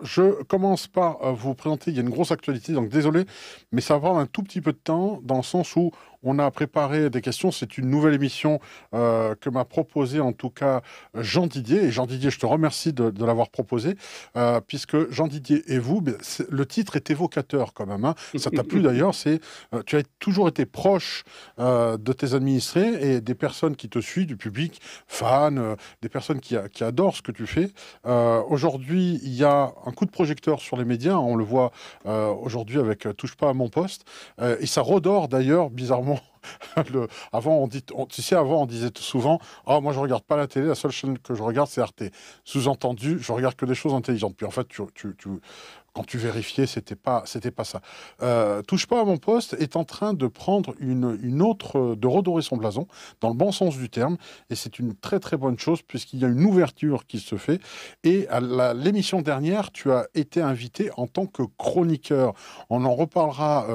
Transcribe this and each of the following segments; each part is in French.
je commence par vous présenter. Il y a une grosse actualité, donc désolé, mais ça va prendre un tout petit peu de temps, dans le sens où on a préparé des questions. C'est une nouvelle émission que m'a proposé en tout cas Jean Didier. Et Jean Didier, je te remercie de l'avoir proposé, puisque Jean Didier et vous, ben, le titre est évocateur quand même, hein. Ça t'a plu d'ailleurs, tu as toujours été proche de tes administrés et des personnes qui te suivent, du public, fans, des personnes qui adorent ce que tu fais. Aujourd'hui, il y a un coup de projecteur sur les médias, on le voit aujourd'hui avec Touche pas à mon poste, et ça redore d'ailleurs, bizarrement. Avant, tu sais, avant, on disait souvent, oh, moi, je regarde pas la télé, la seule chaîne que je regarde, c'est Arte. Sous-entendu, je regarde que des choses intelligentes. Puis en fait, quand tu vérifiais, c'était pas ça. Touche pas à mon poste est en train de prendre une autre, de redorer son blason, dans le bon sens du terme, et c'est une très très bonne chose, puisqu'il y a une ouverture qui se fait. Et à l'émission dernière, tu as été invité en tant que chroniqueur. On en reparlera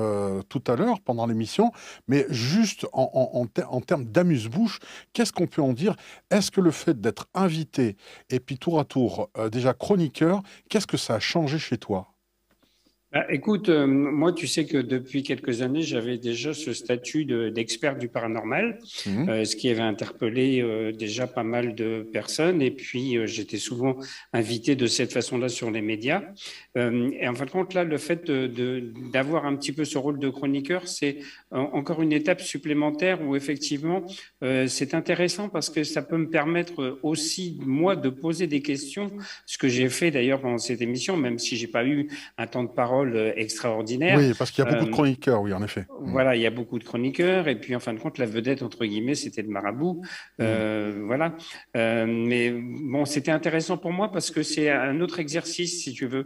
tout à l'heure pendant l'émission, mais juste en termes d'amuse-bouche, qu'est-ce qu'on peut en dire? Est-ce que le fait d'être invité et puis tour à tour déjà chroniqueur, qu'est-ce que ça a changé chez toi? Bah, écoute, moi, tu sais que depuis quelques années, j'avais déjà ce statut d'expert du paranormal, Mhm. ce qui avait interpellé déjà pas mal de personnes. Et puis, j'étais souvent invité de cette façon-là sur les médias. Et en fin de compte, là, le fait d'avoir un petit peu ce rôle de chroniqueur, c'est encore une étape supplémentaire où effectivement, c'est intéressant parce que ça peut me permettre aussi, moi, de poser des questions, ce que j'ai fait d'ailleurs pendant cette émission, même si j'ai pas eu un temps de parole extraordinaire. Oui, parce qu'il y a beaucoup de Euh, chroniqueurs, oui, en effet. Mhm. voilà, il y a beaucoup de chroniqueurs, et puis en fin de compte, la vedette, entre guillemets, c'était le marabout. Mhm. Voilà. Mais bon, c'était intéressant pour moi parce que c'est un autre exercice, si tu veux.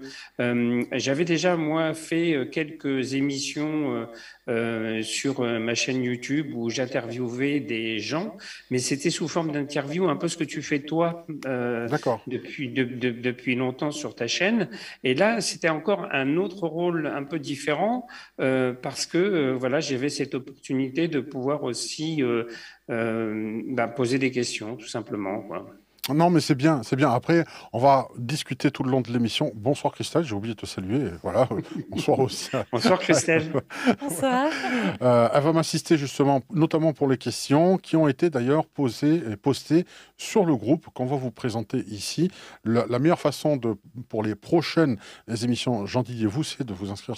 J'avais déjà, moi, fait quelques émissions sur ma chaîne YouTube où j'interviewais des gens, mais c'était sous forme d'interview, un peu ce que tu fais toi D'accord. depuis longtemps sur ta chaîne. Et là, c'était encore un autre rôle un peu différent parce que voilà, j'avais cette opportunité de pouvoir aussi bah, poser des questions, tout simplement, quoi. Non, mais c'est bien, c'est bien. Après, on va discuter tout le long de l'émission. Bonsoir Christelle, j'ai oublié de te saluer. Voilà. Bonsoir aussi. Bonsoir Christelle. Bonsoir. Elle va m'assister justement, notamment pour les questions qui ont été d'ailleurs posées et postées sur le groupe qu'on va vous présenter ici. La meilleure façon pour les prochaines émissions, j'en dis vous, c'est de vous inscrire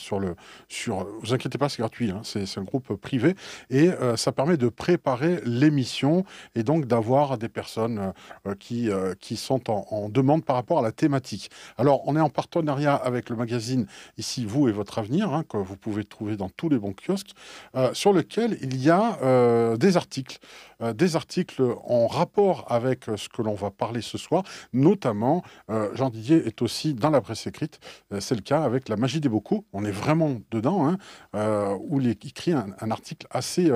vous inquiétez pas, c'est gratuit, hein, c'est un groupe privé et ça permet de préparer l'émission et donc d'avoir des personnes qui sont en demande par rapport à la thématique. Alors, on est en partenariat avec le magazine Ici, vous et votre avenir, hein, que vous pouvez trouver dans tous les bons kiosques, sur lequel il y a des articles en rapport avec ce que l'on va parler ce soir, notamment, Jean Didier est aussi dans la presse écrite, c'est le cas avec La magie des bocaux, on est vraiment dedans, hein, où il écrit un article assez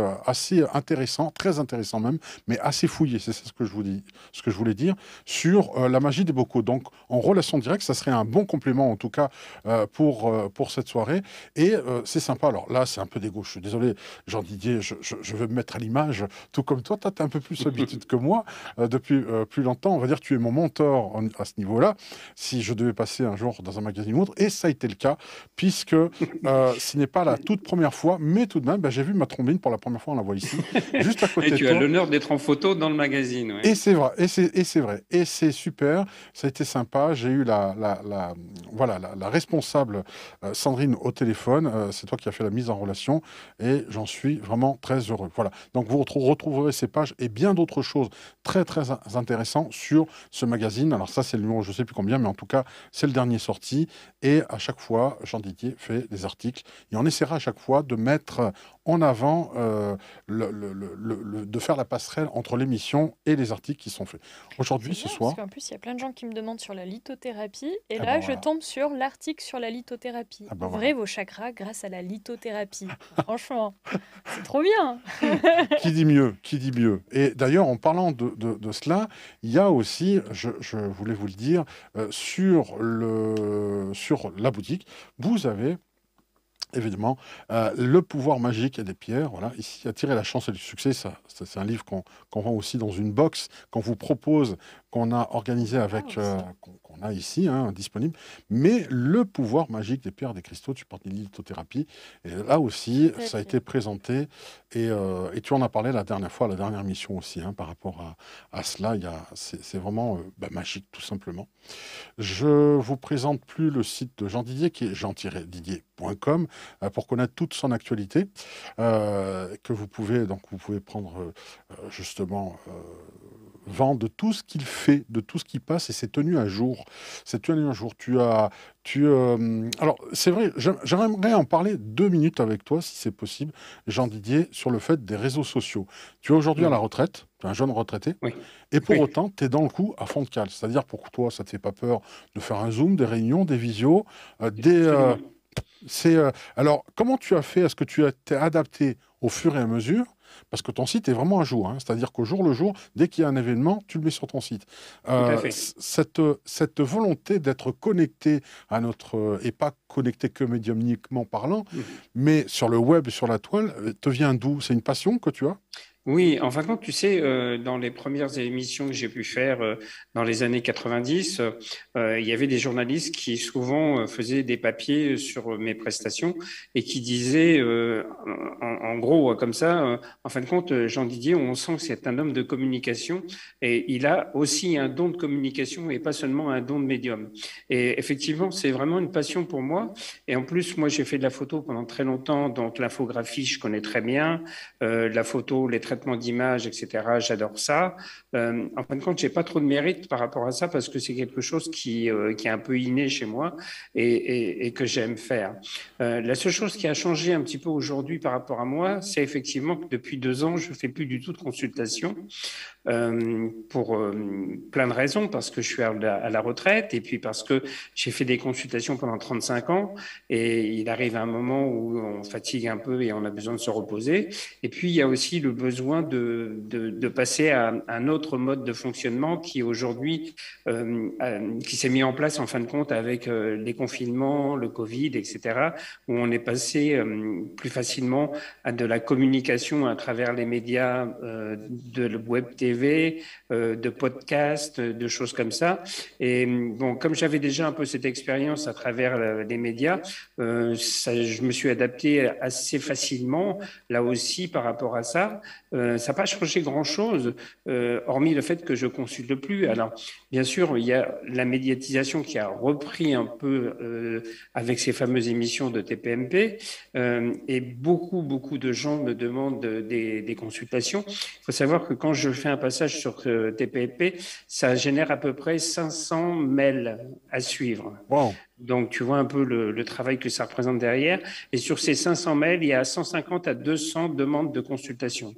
intéressant, très intéressant même, mais assez fouillé, c'est ça ce que je vous dis, ce que je voulais dire, sur la magie des bocaux. Donc, en relation directe, ça serait un bon complément, en tout cas, pour cette soirée. Et c'est sympa. Alors là, c'est un peu d'égo. Je suis désolé, Jean-Didier, je veux me mettre à l'image, tout comme toi. Toi, tu as un peu plus l'habitude que moi depuis plus longtemps. On va dire que tu es mon mentor à ce niveau-là, si je devais passer un jour dans un magazine ou autre. Et ça a été le cas, puisque ce n'est pas la toute première fois, mais tout de même, ben, j'ai vu ma trombine pour la première fois, on la voit ici, juste à Et côté de tu as toi. l'honneur d'être en photo dans le magazine, ouais. Et c'est vrai, et c'est vrai, et c'est super, ça a été sympa. J'ai eu voilà, la responsable Sandrine au téléphone, c'est toi qui as fait la mise en relation, et j'en suis vraiment très heureux. Voilà, donc vous retrouverez ces pages et bien d'autres choses très très intéressantes sur ce magazine. Alors ça, c'est le numéro, je ne sais plus combien, mais en tout cas, c'est le dernier sorti, et à chaque fois, Jean Didier fait des articles, et on essaiera à chaque fois de mettre en avant, de faire la passerelle entre l'émission et les articles qui sont faits. C'est Aujourd'hui, ce bien, parce soir, qu'en plus, il y a plein de gens qui me demandent sur la lithothérapie. Et ah ben là, je voilà, tombe sur l'article sur la lithothérapie. ah ben Ouvrez voilà. vos chakras grâce à la lithothérapie. Franchement, c'est trop bien. Qui dit mieux? Qui dit mieux? Et d'ailleurs, en parlant de cela, il y a aussi, je voulais vous le dire, sur la boutique, vous avez évidemment, le pouvoir magique des pierres, voilà, ici, Attirer la chance et le succès, c'est un livre qu'on vend aussi dans une box, qu'on vous propose, qu'on a organisé Ah, avec, aussi. qu'on a ici, hein, disponible, mais le pouvoir magique des pierres, des cristaux, tu parles de lithothérapie, et là aussi, Tout à ça a fait. été présenté, et tu en as parlé la dernière fois, la dernière mission aussi, hein, par rapport à cela, c'est vraiment magique, tout simplement. Je vous présente plus le site de Jean Didier, qui est jean-didier.com, pour connaître toute son actualité, que vous pouvez prendre justement vent de tout ce qu'il fait, de tout ce qui passe, et c'est tenu à jour. C'est tenu à jour. Alors, c'est vrai, j'aimerais en parler 2 minutes avec toi, si c'est possible, Jean Didier, sur le fait des réseaux sociaux. Tu es aujourd'hui à la Mhm. retraite, tu es un jeune retraité, Oui, et pour oui, autant, tu es dans le coup à fond de cale. C'est-à-dire, pour toi, ça ne te fait pas peur de faire un Zoom, des réunions, des visios, absolument. alors, comment tu as fait? Est-ce que tu t'es adapté au fur et à mesure? Parce que ton site est vraiment à jour, hein. C'est-à-dire qu'au jour le jour, dès qu'il y a un événement, tu le mets sur ton site. Tout à fait. Cette volonté d'être connecté à et pas connecté que médiumniquement parlant, Mhm. mais sur le web, sur la toile, te vient d'où? C'est une passion que tu as? Oui, en fin de compte, tu sais, dans les premières émissions que j'ai pu faire dans les années 90, il y avait des journalistes qui souvent faisaient des papiers sur mes prestations et qui disaient, en gros, comme ça, en fin de compte, Jean Didier, on sent que c'est un homme de communication et il a aussi un don de communication et pas seulement un don de médium. Et effectivement, c'est vraiment une passion pour moi. Et en plus, moi, j'ai fait de la photo pendant très longtemps, donc l'infographie, je connais très bien la photo, les traitements d'images, etc. J'adore ça. En fin de compte, j'ai pas trop de mérite par rapport à ça parce que c'est quelque chose qui est un peu inné chez moi et que j'aime faire. La seule chose qui a changé un petit peu aujourd'hui par rapport à moi, c'est effectivement que depuis 2 ans, je fais plus du tout de consultation pour plein de raisons, parce que je suis à la retraite et puis parce que j'ai fait des consultations pendant 35 ans et il arrive un moment où on fatigue un peu et on a besoin de se reposer. Et puis, il y a aussi le besoin de passer à un autre mode de fonctionnement qui aujourd'hui, qui s'est mis en place en fin de compte avec les confinements, le Covid, etc., où on est passé plus facilement à de la communication à travers les médias, de web TV, de podcasts, de choses comme ça. Et bon, comme j'avais déjà un peu cette expérience à travers les médias, je me suis adapté assez facilement là aussi par rapport à ça. Ça n'a pas changé grand-chose, hormis le fait que je consulte plus. Alors, bien sûr, il y a la médiatisation qui a repris un peu avec ces fameuses émissions de TPMP, et beaucoup de gens me demandent des consultations. Il faut savoir que quand je fais un passage sur TPMP, ça génère à peu près 500 mails à suivre. Wow. Donc, tu vois un peu le travail que ça représente derrière. Et sur ces 500 mails, il y a 150 à 200 demandes de consultation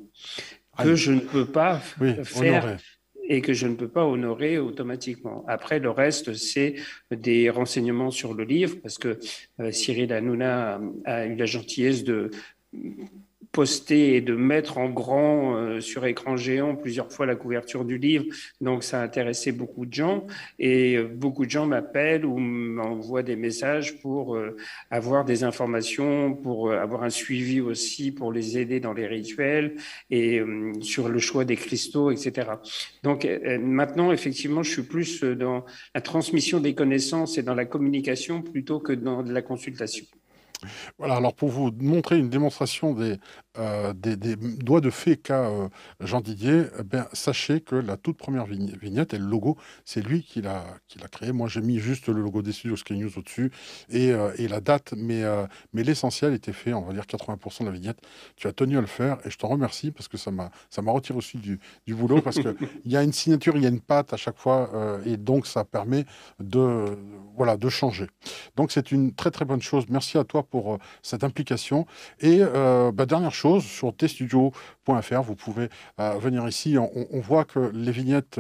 que Aïe. je ne peux pas Oui, faire honoré. et que je ne peux pas honorer automatiquement. Après, le reste, c'est des renseignements sur le livre, parce que Cyril Hanouna a eu la gentillesse de poster et de mettre en grand sur écran géant plusieurs fois la couverture du livre. Donc, ça a intéressé beaucoup de gens et beaucoup de gens m'appellent ou m'envoient des messages pour avoir des informations, pour avoir un suivi aussi, pour les aider dans les rituels et sur le choix des cristaux, etc. Donc, maintenant, effectivement, je suis plus dans la transmission des connaissances et dans la communication plutôt que dans la consultation. Voilà, alors pour vous montrer une démonstration des doigts de fée qu'a Jean Didier, sachez que la toute première vignette et le logo, c'est lui qui l'a créé. Moi, j'ai mis juste le logo des studios Sky News au-dessus et la date, mais l'essentiel était fait, on va dire 80% de la vignette. Tu as tenu à le faire et je t'en remercie parce que ça m'a retiré aussi du boulot parce qu'il y a une signature, il y a une patte à chaque fois et donc ça permet voilà, de changer. Donc c'est une très très bonne chose. Merci à toi pour cette implication. Et dernière chose, sur tstudio.fr, vous pouvez venir ici. On voit que les vignettes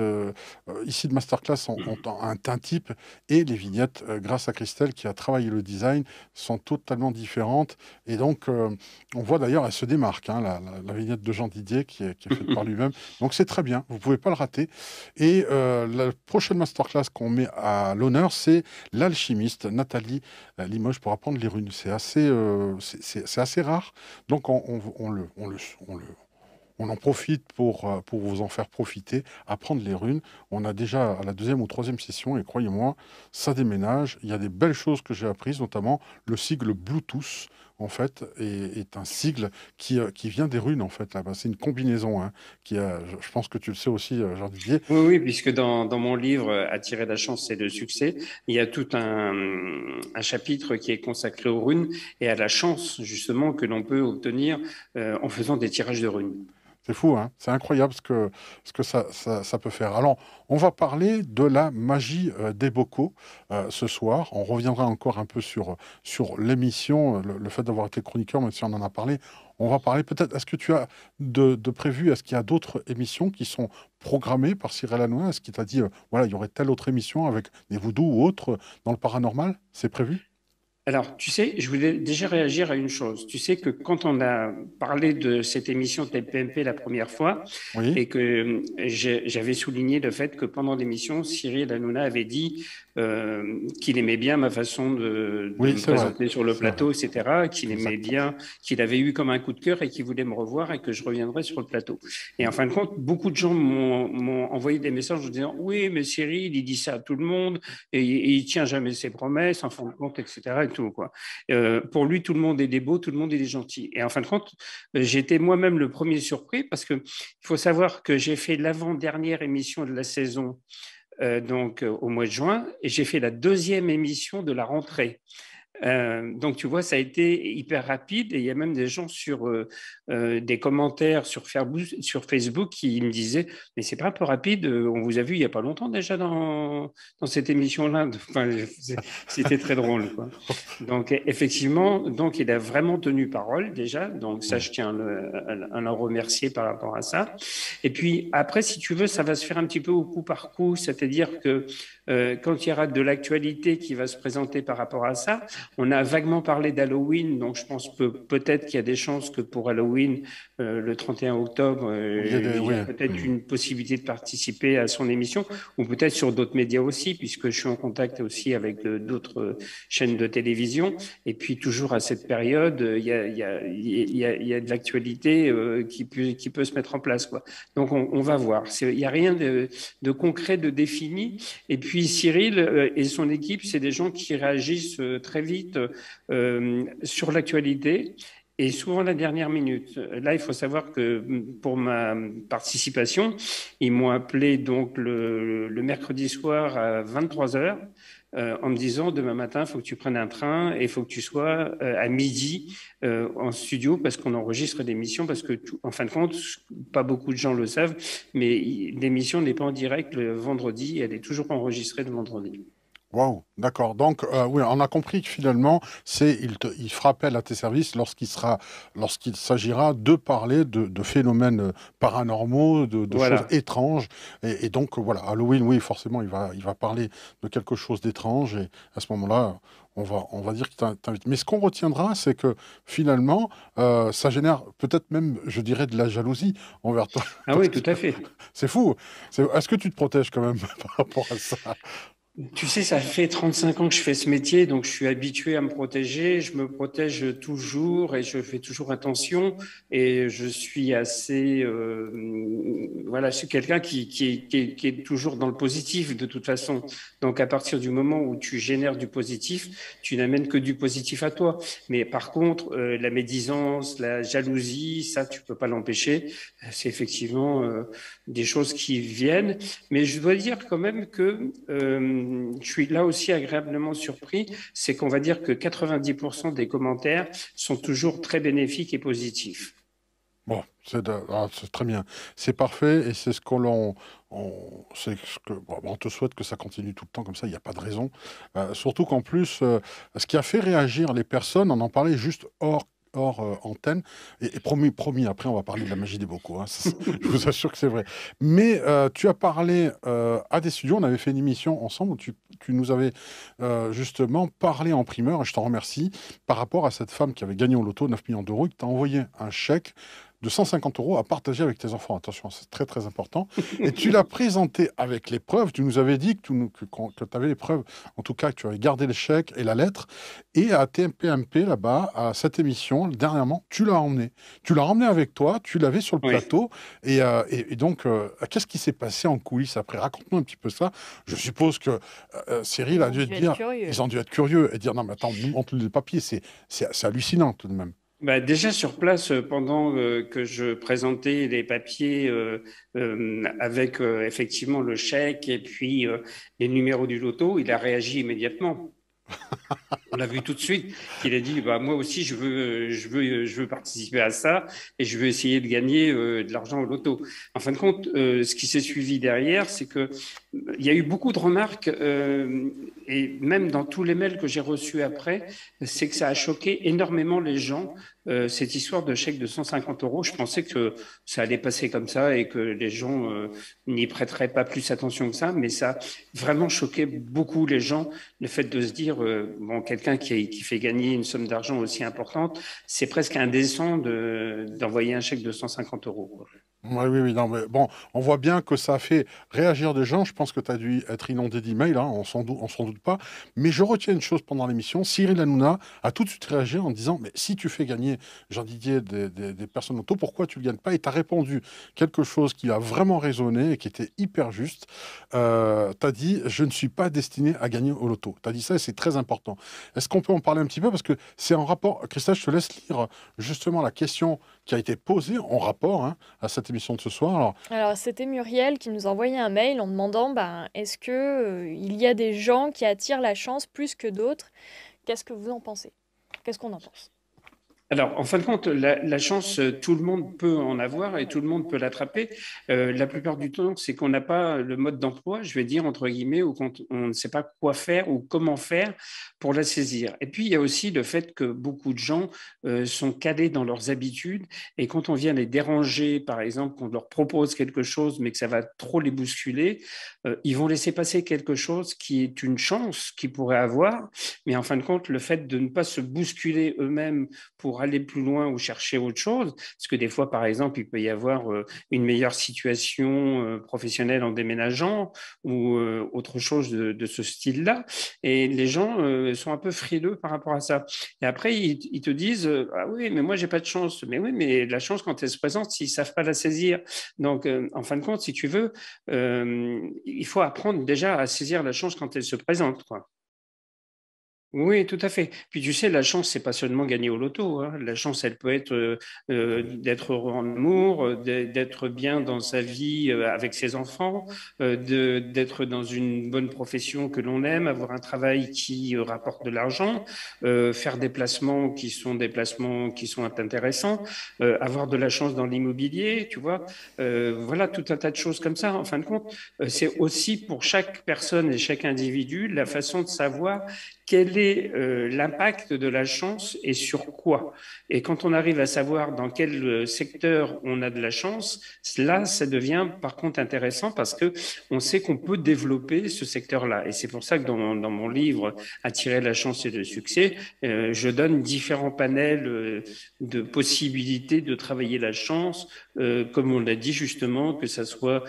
ici de Masterclass ont un teint type et les vignettes, grâce à Christelle qui a travaillé le design, sont totalement différentes. Et donc on voit d'ailleurs, elle se démarque, hein, la vignette de Jean Didier qui est faite par lui-même. Donc c'est très bien, vous ne pouvez pas le rater. Et la prochaine Masterclass qu'on met à l'honneur, c'est l'alchimiste Nathalie Limoges pour apprendre les runes. C'est assez rare. Donc on le on en profite pour vous en faire profiter, apprendre les runes. On a déjà à la deuxième ou troisième session, et croyez-moi, ça déménage. Il y a des belles choses que j'ai apprises, notamment le sigle Bluetooth, en fait, est un sigle qui vient des runes, en fait, là-bas. C'est une combinaison, hein, je pense que tu le sais aussi, Jean-Didier. Oui, oui, puisque dans mon livre Attirer la chance et le succès, il y a tout un chapitre qui est consacré aux runes et à la chance justement que l'on peut obtenir en faisant des tirages de runes. C'est fou, hein? C'est incroyable ce que ça peut faire. Alors, on va parler de la magie des bocaux ce soir. On reviendra encore un peu sur l'émission, le fait d'avoir été chroniqueur, même si on en a parlé. On va parler peut-être, est-ce que tu as de prévu, est-ce qu'il y a d'autres émissions qui sont programmées par Cyril Hanouna? Est-ce qu'il t'a dit, voilà, il y aurait telle autre émission avec des voodoos ou autres dans le paranormal? C'est prévu? Alors, tu sais, je voulais déjà réagir à une chose. Tu sais que quand on a parlé de cette émission TPMP la première fois, Oui, et que j'avais souligné le fait que pendant l'émission, Cyril Hanouna avait dit qu'il aimait bien ma façon de oui, me c'est vrai. présenter sur le C'est vrai. plateau, etc., qu'il aimait Exact. bien, qu'il avait eu comme un coup de cœur et qu'il voulait me revoir et que je reviendrais sur le plateau. Et en fin de compte, beaucoup de gens m'ont envoyé des messages en disant oui, mais Cyril, il dit ça à tout le monde et il tient jamais ses promesses, en fin de compte, etc. Et tout, quoi. Pour lui, tout le monde est des beaux, tout le monde est des gentils. Et en fin de compte, j'étais moi-même le premier surpris parce que il faut savoir que j'ai fait l'avant-dernière émission de la saison donc au mois de juin et j'ai fait la deuxième émission de la rentrée. Donc, tu vois, ça a été hyper rapide et il y a même des gens sur des commentaires sur Facebook qui me disaient mais c'est pas un peu rapide, on vous a vu il y a pas longtemps déjà dans cette émission-là. Enfin, c'était très drôle, quoi. Donc, effectivement, donc il a vraiment tenu parole déjà. Donc, ça, Oui. je tiens à le remercier par rapport à ça. Et puis, après, si tu veux, ça va se faire un petit peu au coup par coup, c'est-à-dire que quand il y aura de l'actualité qui va se présenter par rapport à ça, on a vaguement parlé d'Halloween, donc je pense peut-être qu'il y a des chances que pour Halloween, le 31 octobre, il y Oui, a peut-être une possibilité de participer à son émission, ou peut-être sur d'autres médias aussi, puisque je suis en contact aussi avec d'autres chaînes de télévision. Et puis toujours à cette période, il y a de l'actualité qui peut se mettre en place, quoi. Donc on va voir. Il n'y a rien de concret, de défini. Et puis Cyril et son équipe, c'est des gens qui réagissent très vite sur l'actualité et souvent la dernière minute. Là, il faut savoir que pour ma participation, ils m'ont appelé donc le mercredi soir à 23 heures en me disant demain matin, il faut que tu prennes un train et il faut que tu sois à midi en studio parce qu'on enregistre l'émission parce que, en fin de compte, pas beaucoup de gens le savent, mais l'émission n'est pas en direct le vendredi, elle est toujours enregistrée le vendredi. Waouh, d'accord. Donc, oui, on a compris que finalement, il fera appel à tes services lorsqu'il s'agira de parler de phénomènes paranormaux, de choses Voilà. étranges. Et donc, voilà, Halloween, oui, forcément, il va parler de quelque chose d'étrange. Et à ce moment-là, on va dire qu'il t'invite. Mais ce qu'on retiendra, c'est que finalement, ça génère peut-être même, je dirais, de la jalousie envers toi. Ah Parce oui, que tout à fait. c'est fou. Est-ce que tu te protèges quand même par rapport à ça? Tu sais, ça fait 35 ans que je fais ce métier, donc je suis habitué à me protéger. Je me protège toujours et je fais toujours attention. Et je suis assez, voilà, je suis quelqu'un qui est toujours dans le positif de toute façon. Donc à partir du moment où tu génères du positif, tu n'amènes que du positif à toi. Mais par contre, la médisance, la jalousie, ça, tu peux pas l'empêcher. C'est effectivement des choses qui viennent. Mais je dois dire quand même que je suis là aussi agréablement surpris, c'est qu'on va dire que 90% des commentaires sont toujours très bénéfiques et positifs. Bon, c'est très bien. C'est parfait et c'est ce que bon, on te souhaite que ça continue tout le temps comme ça, il n'y a pas de raison. Surtout qu'en plus, ce qui a fait réagir les personnes, on en parlait juste hors antenne, et promis, après on va parler de la magie des bocaux, hein, je vous assure que c'est vrai. Mais tu as parlé à des studios, on avait fait une émission ensemble où tu nous avais justement parlé en primeur, et je t'en remercie, par rapport à cette femme qui avait gagné au loto 9 millions d'euros, et qui t'a envoyé un chèque de 150 € à partager avec tes enfants. Attention, c'est très très important. Et tu l'as présenté avec les preuves. Tu nous avais dit que tu avais les preuves, en tout cas que tu avais gardé le chèque et la lettre. Et à TMP là-bas, à cette émission, dernièrement, tu l'as emmené. Tu l'as emmené avec toi, tu l'avais sur le Oui. plateau. Et donc, qu'est-ce qui s'est passé en coulisses après? Raconte-nous un petit peu ça. Je suppose que Cyril a dû te dire, ils ont dû être curieux et dire, non mais attends, nous montre les papiers, c'est hallucinant tout de même. Bah, déjà sur place, pendant que je présentais les papiers avec effectivement le chèque et puis les numéros du loto, il a réagi immédiatement. On a vu tout de suite qu'il a dit bah, moi aussi je veux participer à ça et je veux essayer de gagner de l'argent au loto. En fin de compte, ce qui s'est suivi derrière, c'est que il y a eu beaucoup de remarques et même dans tous les mails que j'ai reçus après, c'est que ça a choqué énormément les gens. Cette histoire de chèque de 150 €, je pensais que ça allait passer comme ça et que les gens n'y prêteraient pas plus attention que ça, mais ça a vraiment choqué beaucoup les gens, le fait de se dire, bon, quelqu'un qui fait gagner une somme d'argent aussi importante, c'est presque indécent d'envoyer un chèque de 150 €, quoi. Ouais, oui, oui, non, mais bon, on voit bien que ça a fait réagir des gens. Je pense que tu as dû être inondé d'emails, hein, on s'en doute pas. Mais je retiens une chose pendant l'émission. Cyril Hanouna a tout de suite réagi en disant, mais si tu fais gagner, Jean Didier, des personnes auto, pourquoi tu ne le gagnes pas? Et tu as répondu quelque chose qui a vraiment résonné et qui était hyper juste. Tu as dit, je ne suis pas destiné à gagner au loto. Tu as dit ça et c'est très important. Est-ce qu'on peut en parler un petit peu? Parce que c'est en rapport, Christelle, je te laisse lire justement la question qui a été posée en rapport, hein, à cette émission de ce soir. Alors, c'était Muriel qui nous a envoyé un mail en demandant est-ce que il y a des gens qui attirent la chance plus que d'autres? Qu'est-ce que vous en pensez? Qu'est-ce qu'on en pense? Alors, en fin de compte, la chance, tout le monde peut en avoir et tout le monde peut l'attraper. La plupart du temps, c'est qu'on n'a pas le mode d'emploi, je vais dire entre guillemets, ou quand on ne sait pas quoi faire ou comment faire pour la saisir. Et puis, il y a aussi le fait que beaucoup de gens sont calés dans leurs habitudes et quand on vient les déranger, par exemple, qu'on leur propose quelque chose, mais que ça va trop les bousculer, ils vont laisser passer quelque chose qui est une chance qu'ils pourraient avoir. Mais en fin de compte, le fait de ne pas se bousculer eux-mêmes pour aller plus loin ou chercher autre chose, parce que des fois, par exemple, il peut y avoir une meilleure situation professionnelle en déménageant ou autre chose de ce style-là, et les gens sont un peu frileux par rapport à ça. Et après, ils te disent ah oui, mais moi j'ai pas de chance. Mais oui, mais la chance quand elle se présente, ils savent pas la saisir. Donc, en fin de compte, si tu veux, il faut apprendre déjà à saisir la chance quand elle se présente, quoi. Oui, tout à fait. Puis tu sais, la chance, c'est pas seulement gagner au loto, hein. La chance, elle peut être d'être heureux en amour, d'être bien dans sa vie avec ses enfants, d'être dans une bonne profession que l'on aime, avoir un travail qui rapporte de l'argent, faire des placements qui sont intéressants, avoir de la chance dans l'immobilier, tu vois. Voilà, tout un tas de choses comme ça. En fin de compte, c'est aussi pour chaque personne et chaque individu la façon de savoir quel est l'impact de la chance et sur quoi. Et quand on arrive à savoir dans quel secteur on a de la chance, là, ça devient par contre intéressant parce que on sait qu'on peut développer ce secteur-là. Et c'est pour ça que dans mon livre Attirer la chance et le succès, je donne différents panels de possibilités de travailler la chance, comme on l'a dit justement, que ça soit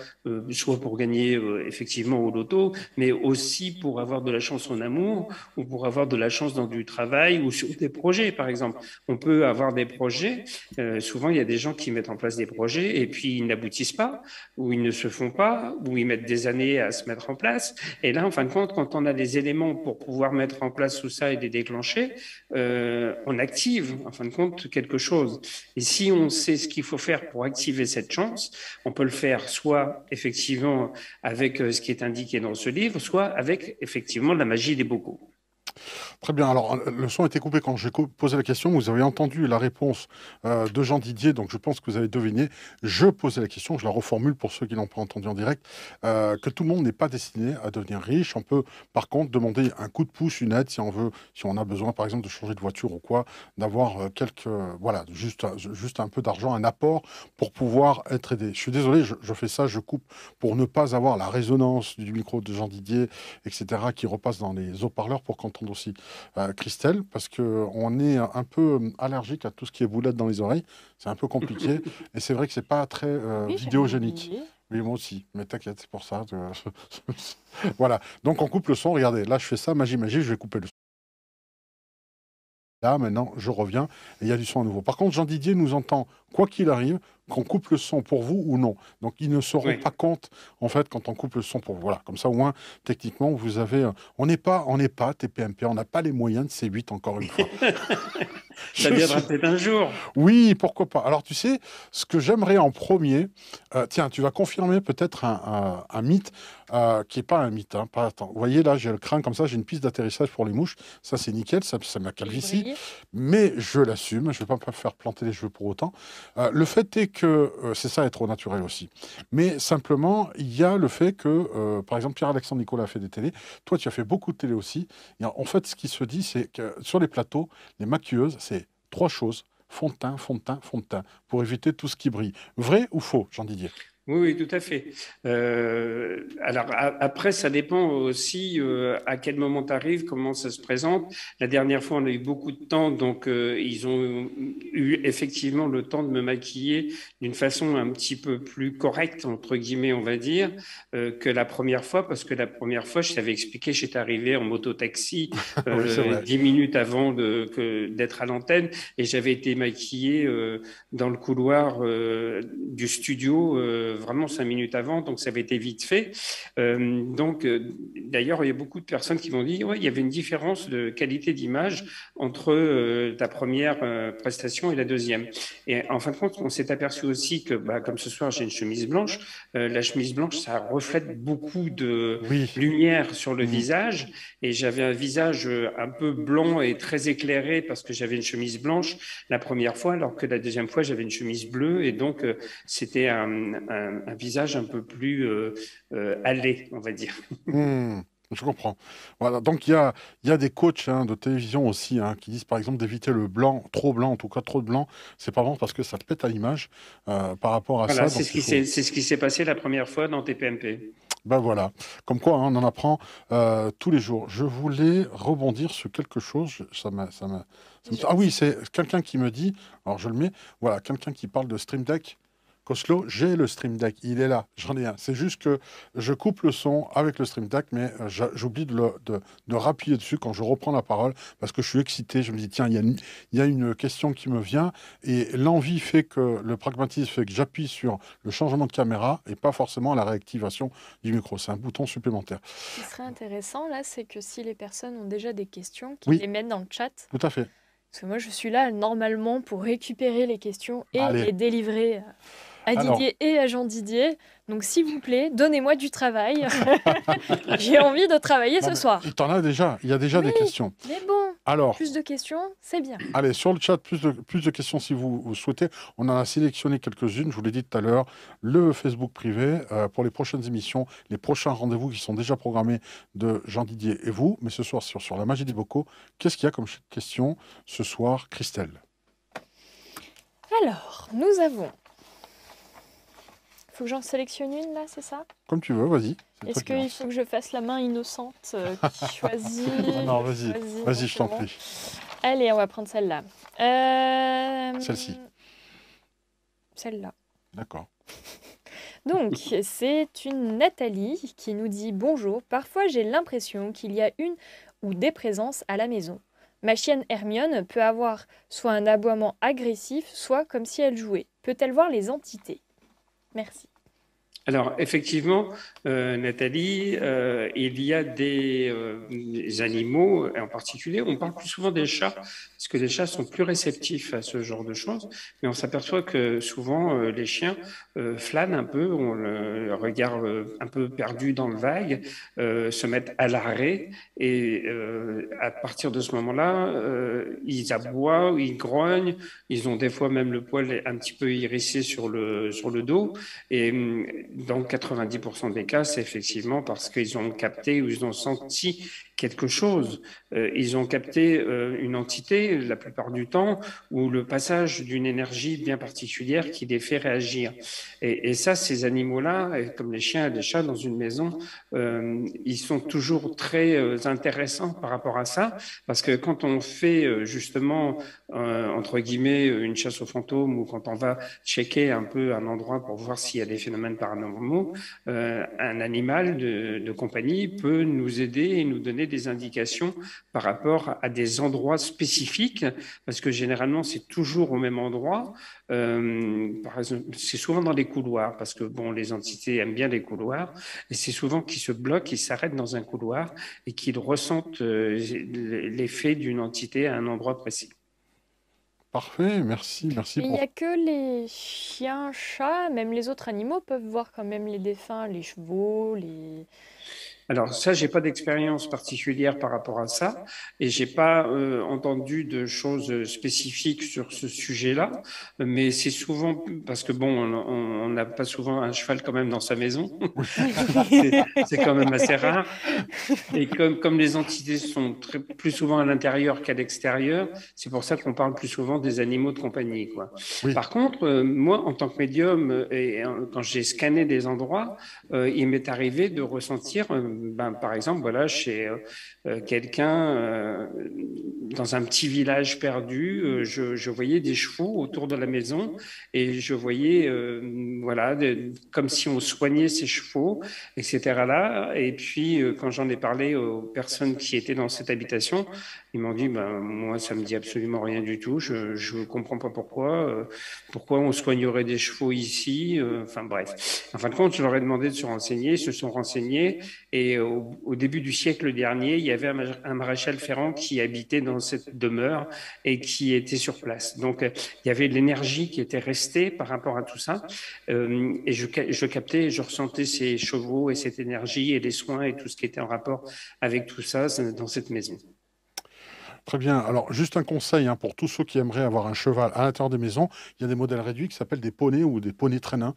pour gagner effectivement au loto, mais aussi pour avoir de la chance en amour ou pour avoir de la chance dans du travail ou sur des projets, par exemple. On peut avoir des projets. Souvent, il y a des gens qui mettent en place des projets et puis ils n'aboutissent pas, ou ils ne se font pas, ou ils mettent des années à se mettre en place. Et là, en fin de compte, quand on a les éléments pour pouvoir mettre en place tout ça et les déclencher, on active, en fin de compte, quelque chose. Et si on sait ce qu'il faut faire pour activer cette chance, on peut le faire soit effectivement avec ce qui est indiqué dans ce livre, soit avec effectivement la magie des bocaux. Très bien. Alors, le son a été coupé quand j'ai posé la question. Vous avez entendu la réponse de Jean Didier, donc je pense que vous avez deviné. Je posais la question, je la reformule pour ceux qui n'ont pas entendu en direct, que tout le monde n'est pas destiné à devenir riche. On peut, par contre, demander un coup de pouce, une aide, si on veut, si on a besoin, par exemple, de changer de voiture ou quoi, d'avoir voilà, juste un peu d'argent, un apport pour pouvoir être aidé. Je suis désolé, je fais ça, je coupe pour ne pas avoir la résonance du micro de Jean Didier, etc., qui repasse dans les haut-parleurs pour quand on répondre aussi à Christelle, parce qu'on est un peu allergique à tout ce qui est boulettes dans les oreilles. C'est un peu compliqué. Et c'est vrai que c'est pas très Oui, j'avais vidéogénique. oublié. Oui, moi aussi. Mais t'inquiète, c'est pour ça. Voilà. Donc, on coupe le son. Regardez, là, je fais ça, magie, magie, je vais couper le son. Là, maintenant, je reviens et il y a du son à nouveau. Par contre, Jean Didier nous entend, quoi qu'il arrive, qu'on coupe le son pour vous ou non. Donc, ils ne se rendent Oui. pas compte, en fait, quand on coupe le son pour vous. Voilà, comme ça, au moins, techniquement, vous avez... on n'est pas TPMP, on n'a pas les moyens de C8, encore une fois. Ça Je viendra suis- peut-être un jour. Oui, pourquoi pas. Alors, tu sais, ce que j'aimerais en premier, tiens, tu vas confirmer peut-être un mythe qui n'est pas un mythe. Hein, pas, attends, vous voyez, là, j'ai le crâne comme ça, j'ai une piste d'atterrissage pour les mouches. Ça, c'est nickel, ça ma Il calvitie. brille. Mais je l'assume, je ne vais pas me faire planter les cheveux pour autant. Le fait est que, c'est ça être au naturel aussi. Mais simplement, il y a le fait que, par exemple, Pierre-Alexandre Nicolas a fait des télés. Toi, tu as fait beaucoup de télé aussi. Et en fait, ce qui se dit, c'est que sur les plateaux, les maquilleuses, c'est trois choses. Fond de teint, fond de teint, fond de teint, pour éviter tout ce qui brille. Vrai ou faux, Jean Didier? Oui, oui, tout à fait. Alors après, ça dépend aussi à quel moment tu arrives, comment ça se présente. La dernière fois, on a eu beaucoup de temps, donc ils ont eu effectivement le temps de me maquiller d'une façon un petit peu plus correcte, entre guillemets, on va dire, que la première fois, parce que la première fois, je t'avais expliqué, j'étais arrivé en moto-taxi Oui, c'est vrai. 10 minutes avant d'être à l'antenne et j'avais été maquillé dans le couloir du studio vraiment 5 minutes avant, donc ça avait été vite fait. D'ailleurs, il y a beaucoup de personnes qui m'ont dit ouais, il y avait une différence de qualité d'image entre ta première prestation et la deuxième. Et en fin de compte, on s'est aperçu aussi que, bah, comme ce soir, j'ai une chemise blanche. La chemise blanche, ça reflète beaucoup de Oui. lumière sur le Mhm. visage. Et j'avais un visage un peu blanc et très éclairé parce que j'avais une chemise blanche la première fois, alors que la deuxième fois, j'avais une chemise bleue. Et donc, c'était un visage un peu plus allé, on va dire. Hmm, je comprends. Voilà, donc il y a des coachs de télévision aussi qui disent par exemple d'éviter le blanc, trop blanc, en tout cas trop de blanc, c'est pas bon parce que ça pète à l'image par rapport à Voilà, ça. Donc il faut. c'est ce qui s'est passé la première fois dans TPMP. Ben voilà, comme quoi on en apprend tous les jours. Je voulais rebondir sur quelque chose. Ah oui, c'est quelqu'un qui me dit, alors je le mets, voilà, quelqu'un qui parle de Stream Deck. Coslo, j'ai le Stream Deck, il est là, j'en ai un. C'est juste que je coupe le son avec le Stream Deck, mais j'oublie de rappuyer dessus quand je reprends la parole, parce que je suis excité, je me dis, tiens, il y a une question qui me vient, et l'envie fait que, le pragmatisme fait que j'appuie sur le changement de caméra, et pas forcément la réactivation du micro. C'est un bouton supplémentaire. Ce qui serait intéressant, là, c'est que si les personnes ont déjà des questions, Oui. qu'ils les mettent dans le chat. Tout à fait. Parce que moi, je suis là, normalement, pour récupérer les questions et Allez. les délivrer à Alors. Didier et à Jean Didier. Donc, s'il vous plaît, donnez-moi du travail. J'ai envie de travailler Non, ce mais soir. il y a déjà des Oui. questions. Mais bon, Alors, plus de questions, c'est bien. allez, sur le chat, plus de questions si vous souhaitez. On en a sélectionné quelques-unes, je vous l'ai dit tout à l'heure. Le Facebook privé, pour les prochaines émissions, les prochains rendez-vous qui sont déjà programmés de Jean Didier et vous. Mais ce soir, sur la magie des bocaux, qu'est-ce qu'il y a comme question ce soir, Christelle? Alors, nous avons... Faut que j'en sélectionne une, là, c'est ça? Comme tu veux, vas-y. C'est Est-ce toi qui qu'il faut que je fasse la main innocente qui choisit? Non, vas-y. Vas-y, je t'en éventuellement. prie. Allez, on va prendre celle-là. Celle-ci. Celle-là. D'accord. Donc, c'est une Nathalie qui nous dit « Bonjour, parfois j'ai l'impression qu'il y a une ou des présences à la maison. Ma chienne Hermione peut avoir soit un aboiement agressif, soit comme si elle jouait. Peut-elle voir les entités? Merci. » Alors, effectivement, Nathalie, il y a des animaux, en particulier, on parle plus souvent des chats, parce que les chats sont plus réceptifs à ce genre de choses, mais on s'aperçoit que souvent, les chiens flânent un peu, ont le regard un peu perdu dans le vague, se mettent à l'arrêt, et à partir de ce moment-là, ils aboient, ils grognent, ils ont des fois même le poil un petit peu hérissé sur le dos, et dans 90% des cas, c'est effectivement parce qu'ils ont capté ou ils ont senti quelque chose. Ils ont capté une entité, la plupart du temps, ou le passage d'une énergie bien particulière qui les fait réagir. Et ça, ces animaux-là, comme les chiens et les chats dans une maison, ils sont toujours très intéressants par rapport à ça, parce que quand on fait justement, entre guillemets, une chasse aux fantômes, ou quand on va checker un peu un endroit pour voir s'il y a des phénomènes paranormaux, un animal de compagnie peut nous aider et nous donner des indications par rapport à des endroits spécifiques, parce que généralement c'est toujours au même endroit. Par exemple, c'est souvent dans les couloirs, parce que bon, les entités aiment bien les couloirs, et c'est souvent qu'ils se bloquent, ils s'arrêtent dans un couloir et qu'ils ressentent l'effet d'une entité à un endroit précis. Parfait, merci, merci Et il n'y pour... a que les chiens, chats, même les autres animaux peuvent voir quand même les défunts, les chevaux, les... Alors ça, j'ai pas d'expérience particulière par rapport à ça, et j'ai pas entendu de choses spécifiques sur ce sujet-là. Mais c'est souvent parce que bon, on n'a pas souvent un cheval quand même dans sa maison. C'est quand même assez rare. Et comme les entités sont plus souvent à l'intérieur qu'à l'extérieur, c'est pour ça qu'on parle plus souvent des animaux de compagnie, quoi. Oui, Par contre, moi, en tant que médium, quand j'ai scanné des endroits, il m'est arrivé de ressentir, par exemple, voilà, chez quelqu'un dans un petit village perdu, je voyais des chevaux autour de la maison et je voyais, voilà, comme si on soignait ces chevaux, etc. là. Et puis, quand j'en ai parlé aux personnes qui étaient dans cette habitation, ils m'ont dit, ben, moi, ça me dit absolument rien du tout. Je comprends pas pourquoi on soignerait des chevaux ici. Enfin bref. En fin de compte, je leur ai demandé de se renseigner. Ils se sont renseignés. Et au début du siècle dernier, il y avait un maréchal Ferrand qui habitait dans cette demeure et qui était sur place. Donc, il y avait de l'énergie qui était restée par rapport à tout ça. Et je captais, je ressentais ces chevaux et cette énergie et les soins et tout ce qui était en rapport avec tout ça dans cette maison. très bien. Alors, juste un conseil hein, pour tous ceux qui aimeraient avoir un cheval à l'intérieur des maisons, il y a des modèles réduits qui s'appellent des poneys ou des poneys traînins.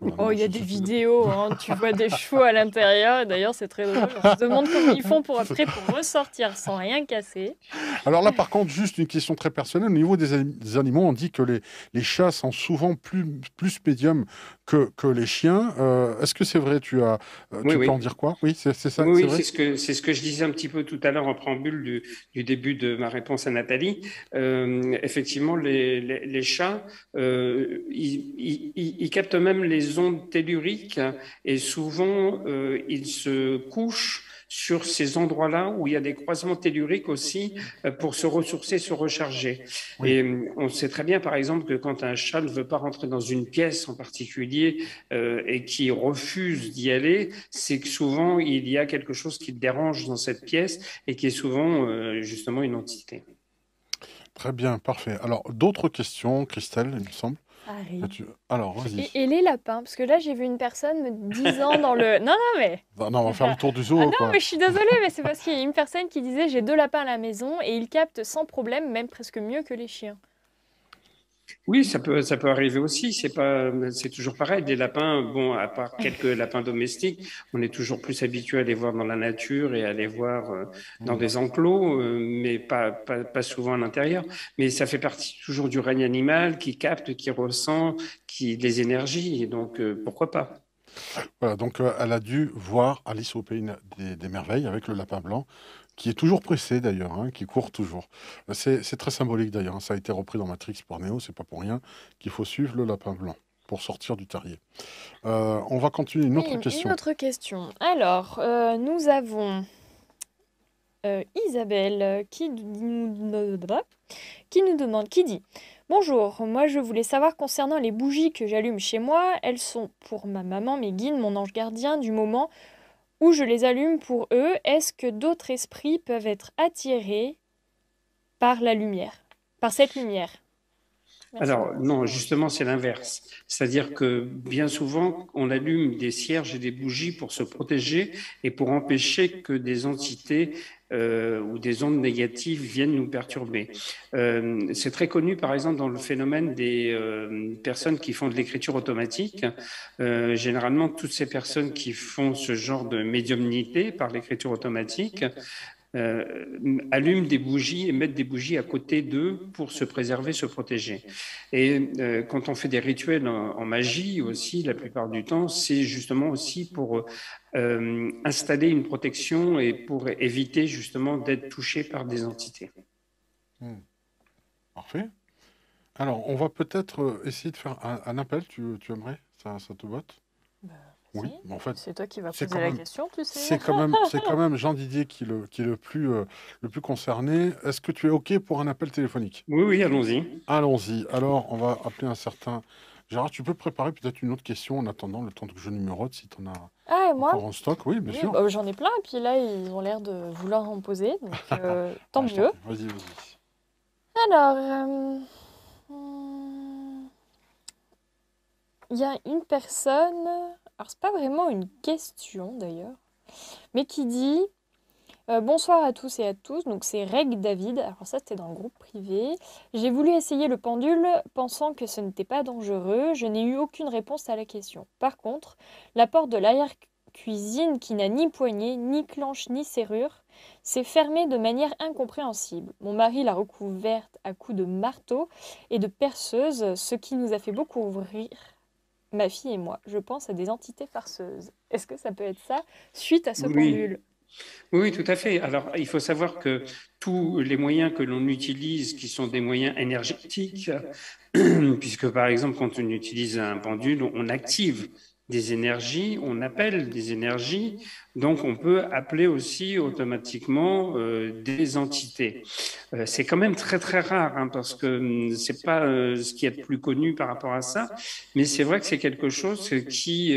Voilà, Oh, donc, il y a des vidéos, hein, tu vois des chevaux à l'intérieur, et d'ailleurs c'est très drôle. On se demande comment ils font pour après pour ressortir sans rien casser. Alors là, par contre, juste une question très personnelle. Au niveau des animaux, on dit que les chats sont souvent plus médiums que les chiens. Est-ce que c'est vrai? Oui, Tu peux oui. en dire quoi? Oui, c'est ça, Oui, c'est oui, vrai? c'est ce que je disais un petit peu tout à l'heure en préambule du début de ma réponse à Nathalie. Effectivement, les chats, ils captent même les ondes telluriques et souvent, ils se couchent sur ces endroits-là où il y a des croisements telluriques aussi pour se ressourcer, se recharger. Oui. Et on sait très bien, par exemple, que quand un chat ne veut pas rentrer dans une pièce en particulier et qui refuse d'y aller, c'est que souvent il y a quelque chose qui le dérange dans cette pièce et qui est souvent justement une entité. Très bien, parfait. Alors, d'autres questions, Christelle, il me semble. Arrive. Alors, vas-y. Et les lapins, parce que là j'ai vu une personne me disant dans le... Non, non, mais... Non, on va faire le tour du zoo, Ah non, quoi. mais je suis désolée, mais c'est parce qu'il y a une personne qui disait j'ai 2 lapins à la maison et ils captent sans problème, même presque mieux que les chiens. Oui, ça peut arriver aussi. C'est toujours pareil. Des lapins, bon, à part quelques lapins domestiques, on est toujours plus habitué à les voir dans la nature et à les voir dans Hmm. des enclos, mais pas souvent à l'intérieur. Mais ça fait partie toujours du règne animal qui capte, qui ressent, qui des énergies. Et donc, pourquoi pas? Voilà, donc elle a dû voir Alice au pays des merveilles avec le lapin blanc, qui est toujours pressé d'ailleurs, hein, qui court toujours. C'est très symbolique d'ailleurs, hein, ça a été repris dans Matrix par Neo, c'est pas pour rien qu'il faut suivre le lapin blanc pour sortir du terrier. On va continuer une autre Oui, question. une autre question. Alors, nous avons Isabelle qui nous demande, qui dit: Bonjour, moi je voulais savoir concernant les bougies que j'allume chez moi, elles sont pour ma maman, mes guides, mon ange gardien, du moment où je les allume pour eux, est-ce que d'autres esprits peuvent être attirés par la lumière, par cette lumière? Merci. Alors, non, justement, c'est l'inverse. C'est-à-dire que bien souvent, on allume des cierges et des bougies pour se protéger et pour empêcher que des entités ou des ondes négatives viennent nous perturber. C'est très connu, par exemple, dans le phénomène des personnes qui font de l'écriture automatique. Généralement, toutes ces personnes qui font ce genre de médiumnité par l'écriture automatique allument des bougies et mettent des bougies à côté d'eux pour se préserver, se protéger. Et quand on fait des rituels en magie aussi, la plupart du temps, c'est justement aussi pour installer une protection et pour éviter justement d'être touché par des entités. Parfait. Alors, on va peut-être essayer de faire un appel. Tu aimerais? Ça te botte? Oui, Si, mais en fait, c'est toi qui vas c'est poser quand la même, question, tu sais. c'est quand même Jean Didier qui est le plus concerné. Est-ce que tu es OK pour un appel téléphonique? Oui, oui, allons-y. Allons-y. Alors, on va appeler un certain Gérard. Tu peux préparer peut-être une autre question en attendant le temps que je numérote si tu en as Ah, et moi? encore en stock. Oui, bien Oui, sûr. bah, j'en ai plein, et puis là, ils ont l'air de vouloir en poser, donc tant Ah, je t'en mieux. prie. Vas-y, vas-y. Alors, hmm, il y a une personne, alors c'est pas vraiment une question d'ailleurs, mais qui dit bonsoir à tous et à tous, donc c'est Reg David, alors ça c'était dans le groupe privé. J'ai voulu essayer le pendule pensant que ce n'était pas dangereux, je n'ai eu aucune réponse à la question. Par contre, la porte de l'arrière-cuisine qui n'a ni poignée, ni clenche, ni serrure, s'est fermée de manière incompréhensible. Mon mari l'a recouverte à coups de marteau et de perceuse, ce qui nous a fait beaucoup rire, ma fille et moi. Je pense à des entités farceuses. Est-ce que ça peut être ça suite à ce Oui, pendule? oui, tout à fait. Alors, il faut savoir que tous les moyens que l'on utilise, qui sont des moyens énergétiques, puisque par exemple, quand on utilise un pendule, on active des énergies, on appelle des énergies, donc on peut appeler aussi automatiquement des entités. C'est quand même très très rare hein, parce que c'est pas ce qui est le plus connu par rapport à ça, mais c'est vrai que c'est quelque chose qui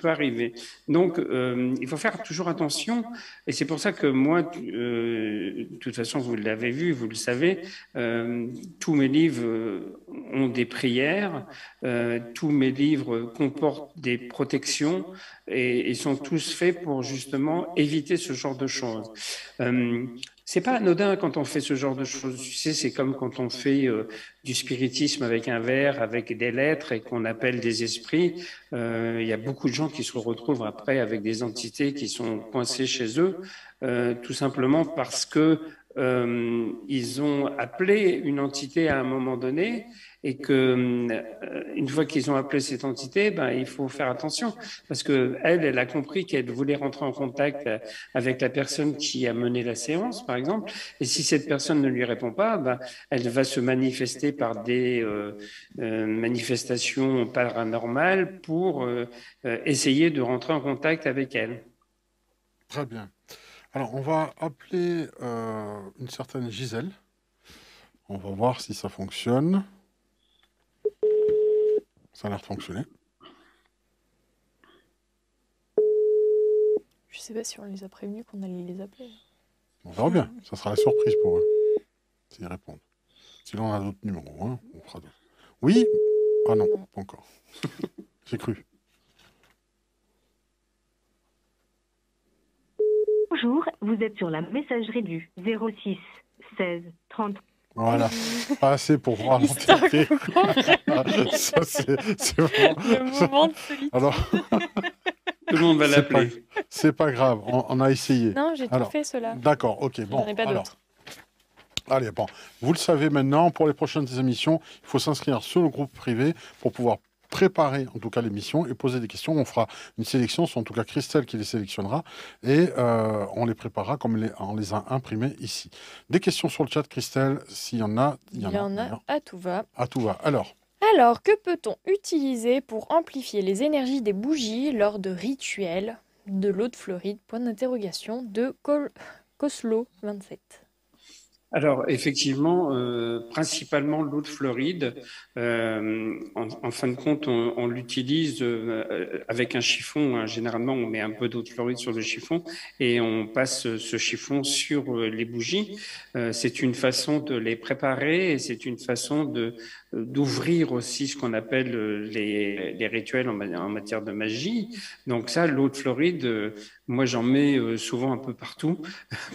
peut arriver. Donc il faut faire toujours attention et c'est pour ça que moi, de toute façon vous l'avez vu, vous le savez, tous mes livres ont des prières, tous mes livres comportent des protections et sont tous faits pour justement éviter ce genre de choses. C'est pas anodin quand on fait ce genre de choses. Tu sais, c'est comme quand on fait du spiritisme avec un verre, avec des lettres et qu'on appelle des esprits. Il y a beaucoup de gens qui se retrouvent après avec des entités qui sont coincées chez eux, tout simplement parce que ils ont appelé une entité à un moment donné et que une fois qu'ils ont appelé cette entité, ben, il faut faire attention parce que elle a compris qu'elle voulait rentrer en contact avec la personne qui a mené la séance, par exemple, et si cette personne ne lui répond pas, ben, elle va se manifester par des manifestations paranormales pour essayer de rentrer en contact avec elle. Très bien. Alors, on va appeler une certaine Gisèle. On va voir si ça fonctionne. Ça a l'air de fonctionner. Je sais pas si on les a prévenus qu'on allait les appeler. On verra bien. Ça sera la surprise pour eux, s'ils répondent. Sinon, on a d'autres numéros. Hein. On fera d'autres. Oui? Ah non, pas encore. J'ai cru. Bonjour, vous êtes sur la messagerie du 06 16 30. Voilà. Pas assez pour voir l'entité. Ça, c'est vraiment... Le moment de solitude. Alors, Tout le monde va l'appeler. c'est pas grave. On a essayé. Non, j'ai tout Alors, fait cela. d'accord, ok. Bon, J'en ai pas alors. d'autres. Allez, bon. Vous le savez maintenant, pour les prochaines émissions, il faut s'inscrire sur le groupe privé pour pouvoir préparer en tout cas l'émission et poser des questions. On fera une sélection, c'est en tout cas Christelle qui les sélectionnera et on les préparera comme on les a imprimés ici. Des questions sur le chat, Christelle, s'il y en a, Il y en a à tout va. à tout va. Alors, que peut-on utiliser pour amplifier les énergies des bougies lors de rituels? De l'eau de Floride, point d'interrogation, de Coslo 27. Alors, effectivement, principalement l'eau de Floride. En fin de compte, on l'utilise avec un chiffon. Hein. Généralement, on met un peu d'eau de Floride sur le chiffon et on passe ce chiffon sur les bougies. C'est une façon de les préparer et c'est une façon d'ouvrir aussi ce qu'on appelle les rituels en matière de magie. Donc ça, l'eau de Floride, Moi, j'en mets souvent un peu partout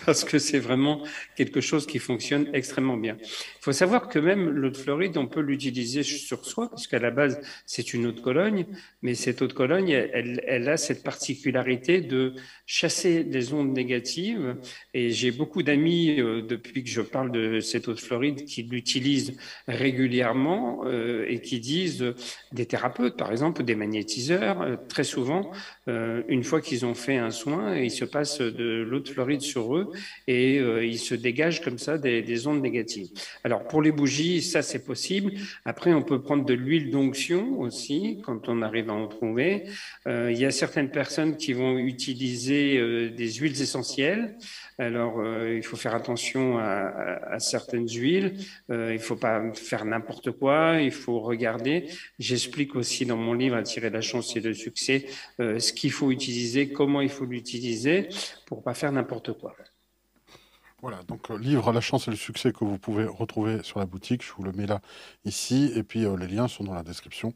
parce que c'est vraiment quelque chose qui fonctionne extrêmement bien. Il faut savoir que même l'eau de Floride, on peut l'utiliser sur soi parce qu'à la base, c'est une eau de Cologne, mais cette eau de Cologne, elle a cette particularité de chasser les ondes négatives. Et j'ai beaucoup d'amis, depuis que je parle de cette eau de Floride, qui l'utilisent régulièrement et qui disent, des thérapeutes, par exemple, des magnétiseurs, très souvent, une fois qu'ils ont fait un soin, ils se passent de l'eau de Floride sur eux et ils se dégagent comme ça des ondes négatives. Alors, pour les bougies, ça, c'est possible. Après, on peut prendre de l'huile d'onction aussi, quand on arrive à en trouver. Il y a certaines personnes qui vont utiliser des huiles essentielles. Alors, il faut faire attention à certaines huiles. Il ne faut pas faire n'importe quoi. Il faut regarder. J'explique aussi dans mon livre Attirer la chance et le succès ce qu'il faut utiliser, comment il faut l'utiliser pour ne pas faire n'importe quoi. Voilà, donc livre La chance et le succès que vous pouvez retrouver sur la boutique, je vous le mets là, ici, et puis les liens sont dans la description,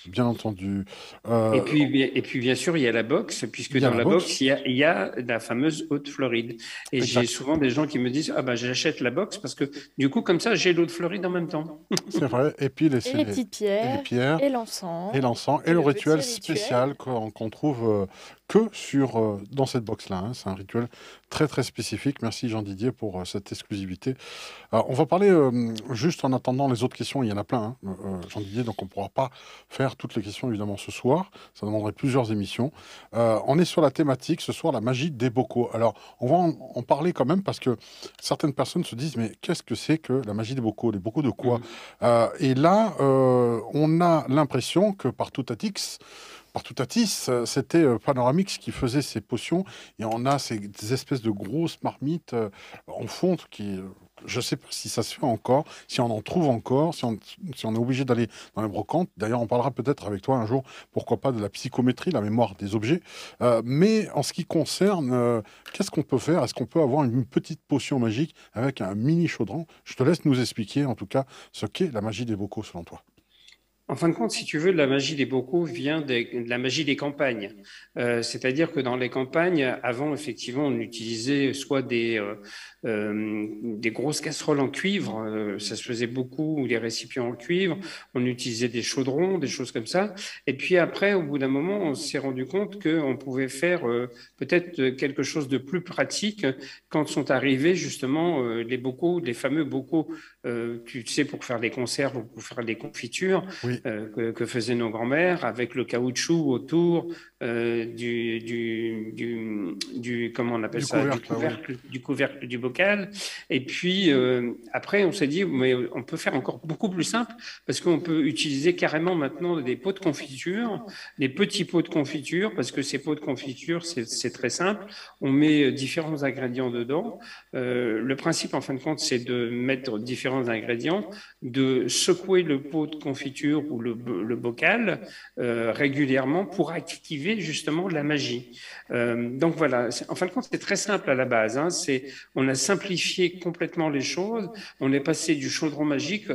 bien entendu. Et puis, bien sûr, il y a la box, puisque dans la box, il y a la fameuse eau de Floride. Et j'ai souvent des gens qui me disent, ah ben, j'achète la box parce que du coup, comme ça, j'ai l'eau de Floride en même temps. C'est vrai, et puis les petites pierres, et l'encens, et le rituel spécial qu'on trouve que dans cette box-là. Hein. C'est un rituel très très spécifique. Merci Jean-Didier pour cette exclusivité. On va parler juste en attendant les autres questions. Il y en a plein, hein, Jean-Didier, donc on ne pourra pas faire toutes les questions évidemment ce soir. Ça demanderait plusieurs émissions. On est sur la thématique ce soir, la magie des bocaux. Alors on va en parler quand même parce que certaines personnes se disent mais qu'est-ce que c'est que la magie des bocaux? Les bocaux de quoi? Et là, on a l'impression que partout à Toutatis, c'était Panoramix qui faisait ces potions et on a des espèces de grosses marmites en fonte qui, je ne sais pas si ça se fait encore, si on en trouve encore, si on est obligé d'aller dans les brocantes. D'ailleurs, on parlera peut-être avec toi un jour, pourquoi pas, de la psychométrie, la mémoire des objets. Mais en ce qui concerne, qu'est-ce qu'on peut faire? Est-ce qu'on peut avoir une petite potion magique avec un mini chaudron? Je te laisse nous expliquer en tout cas ce qu'est la magie des bocaux selon toi. En fin de compte, si tu veux, la magie des bocaux vient de la magie des campagnes. C'est-à-dire que dans les campagnes, avant, effectivement, on utilisait soit des grosses casseroles en cuivre, ça se faisait beaucoup, ou des récipients en cuivre, on utilisait des chaudrons, des choses comme ça. Et puis après, au bout d'un moment, on s'est rendu compte qu'on pouvait faire peut-être quelque chose de plus pratique quand sont arrivés justement les bocaux, les fameux bocaux, tu sais, pour faire des conserves ou pour faire des confitures. Oui. Que faisaient nos grands-mères avec le caoutchouc autour comment on appelle ça, du couvercle du bocal. Et puis après, on s'est dit, mais on peut faire encore beaucoup plus simple parce qu'on peut utiliser carrément maintenant des pots de confiture, des petits pots de confiture, parce que ces pots de confiture, c'est très simple. On met différents ingrédients dedans. Le principe, en fin de compte, c'est de mettre différents ingrédients, de secouer le pot de confiture ou le bocal régulièrement pour activer justement la magie. Donc voilà, en fin de compte, c'est très simple à la base. Hein. On a simplifié complètement les choses. On est passé du chaudron magique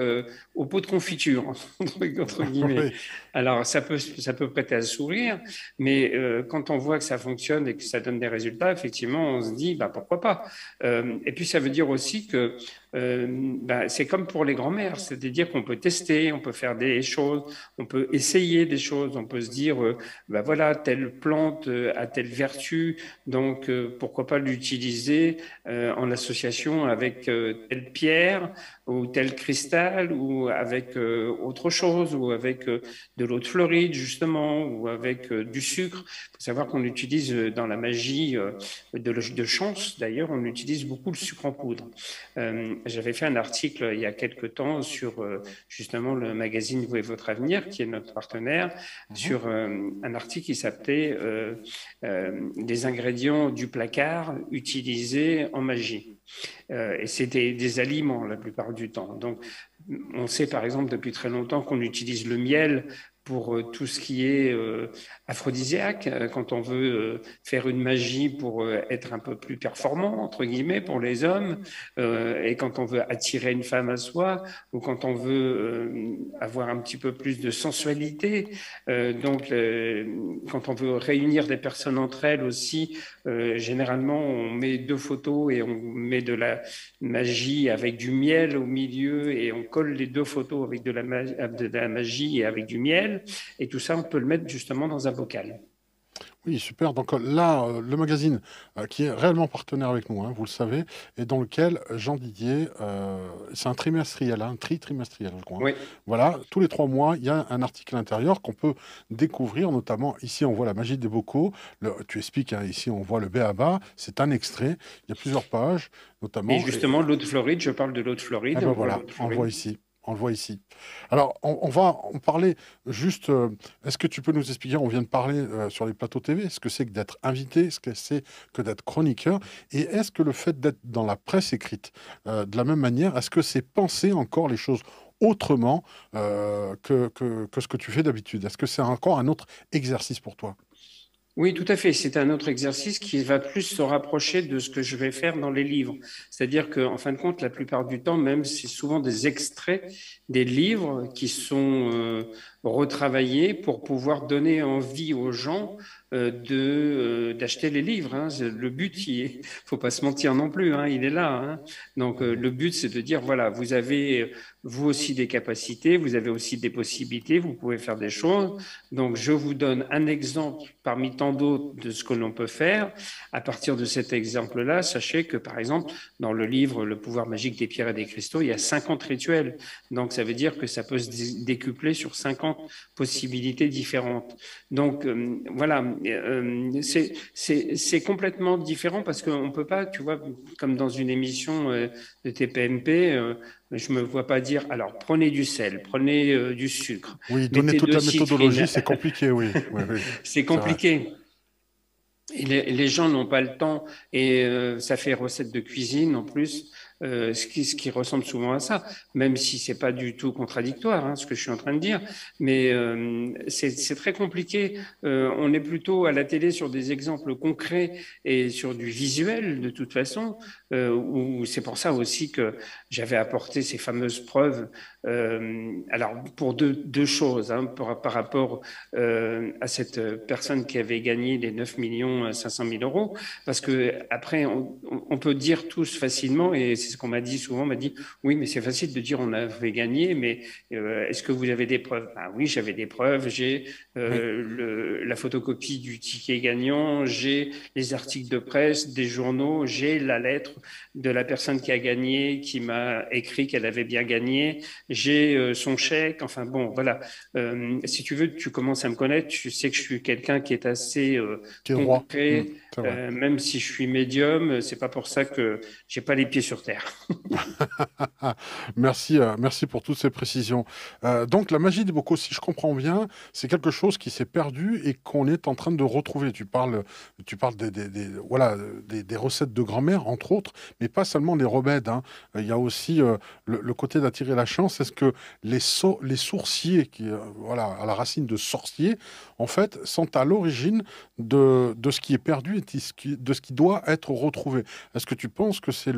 au pot de confiture, entre guillemets. Oui. Alors, ça peut prêter à sourire, mais quand on voit que ça fonctionne et que ça donne des résultats, effectivement, on se dit, bah, pourquoi pas. Et puis, ça veut dire aussi que c'est comme pour les grands-mères, c'est-à-dire qu'on peut tester, on peut faire des choses, on peut essayer des choses, on peut se dire, voilà, telle plante a telle vertu, donc pourquoi pas l'utiliser en association avec telle pierre ou tel cristal ou avec autre chose ou avec de l'eau de Floride justement ou avec du sucre. Il faut savoir qu'on utilise dans la magie de chance, d'ailleurs, on utilise beaucoup le sucre en poudre. J'avais fait un article il y a quelque temps sur justement le magazine Vous et votre avenir, qui est notre partenaire, sur un article qui s'appelait Les ingrédients du placard utilisés en magie. Et c'était des aliments la plupart du temps. Donc, on sait par exemple depuis très longtemps qu'on utilise le miel pour tout ce qui est aphrodisiaque, quand on veut faire une magie pour être un peu plus performant, entre guillemets, pour les hommes, et quand on veut attirer une femme à soi, ou quand on veut avoir un petit peu plus de sensualité. Donc, quand on veut réunir des personnes entre elles aussi, généralement, on met 2 photos et on met de la magie avec du miel au milieu et on colle les 2 photos avec de la magie et avec du miel. Et tout ça, on peut le mettre justement dans un bocal. Oui, super. Donc là, le magazine qui est réellement partenaire avec nous, hein, vous le savez, et dans lequel Jean Didier, c'est un trimestriel, hein, un trimestriel, je crois, hein. Oui. Voilà, tous les 3 mois, il y a un article à l'intérieur qu'on peut découvrir, notamment ici, on voit la magie des bocaux. Tu expliques, hein, ici, on voit le b.a.-ba, c'est un extrait. Il y a plusieurs pages, notamment. Et justement, l'eau de Floride, je parle de l'eau de Floride. Ah ben voilà, on le voit ici. On le voit ici. Alors, on va en parler juste. Est-ce que tu peux nous expliquer, on vient de parler sur les plateaux TV, ce que c'est que d'être invité, ce que c'est que d'être chroniqueur, et est-ce que le fait d'être dans la presse écrite, de la même manière, est-ce que c'est penser encore les choses autrement que ce que tu fais d'habitude? Est-ce que c'est encore un autre exercice pour toi? Oui, tout à fait. C'est un autre exercice qui va plus se rapprocher de ce que je vais faire dans les livres. C'est-à-dire qu'en fin de compte, la plupart du temps, même, c'est souvent des extraits des livres qui sont retravaillés pour pouvoir donner envie aux gens d'acheter les livres, hein. Le but, faut pas se mentir non plus, hein, il est là, hein. Donc, le but, c'est de dire, voilà, vous avez vous aussi des capacités, vous avez aussi des possibilités, vous pouvez faire des choses. Donc, je vous donne un exemple parmi tant d'autres de ce que l'on peut faire. À partir de cet exemple-là, sachez que, par exemple, dans le livre Le pouvoir magique des pierres et des cristaux, il y a 50 rituels. Donc, ça veut dire que ça peut se décupler sur 50 possibilités différentes. Donc, voilà, c'est complètement différent parce qu'on ne peut pas, tu vois, comme dans une émission de TPMP, je ne me vois pas dire, alors prenez du sel, prenez du sucre, Oui, donner mettez toute de la méthodologie, citrine. c'est compliqué, oui. Oui, oui, C'est c'est vrai. compliqué. Et les gens n'ont pas le temps et ça fait recette de cuisine en plus, ce qui ressemble souvent à ça, même si c'est pas du tout contradictoire, hein, ce que je suis en train de dire, mais c'est très compliqué. On est plutôt à la télé sur des exemples concrets et sur du visuel de toute façon, où c'est pour ça aussi que j'avais apporté ces fameuses preuves. Alors pour deux choses, hein, par rapport à cette personne qui avait gagné les 9 500 000 euros, parce que après on peut dire tous facilement, et c'est ce qu'on m'a dit souvent, on m'a dit oui mais c'est facile de dire on avait gagné, mais est-ce que vous avez des preuves? Ben oui, j'avais des preuves, j'ai Oui. la photocopie du ticket gagnant, j'ai les articles de presse, des journaux, j'ai la lettre de la personne qui a gagné, qui m'a écrit qu'elle avait bien gagné, j'ai son chèque, enfin bon, voilà. Si tu veux, tu commences à me connaître, tu sais que je suis quelqu'un qui est assez Qui est roi. concret, C'est vrai. même si je suis médium, c'est pas pour ça que j'ai pas les pieds sur terre. Merci, merci pour toutes ces précisions. Donc, la magie des bocaux, si je comprends bien, c'est quelque chose qui s'est perdu et qu'on est en train de retrouver. Tu parles voilà, des recettes de grand-mère, entre autres, mais pas seulement les remèdes, hein. Il y a aussi le côté d'attirer la chance. Est-ce que les sourciers, voilà, à la racine de sorcier, en fait, sont à l'origine de ce qui est perdu et de ce qui doit être retrouvé? Est-ce que tu penses que c'est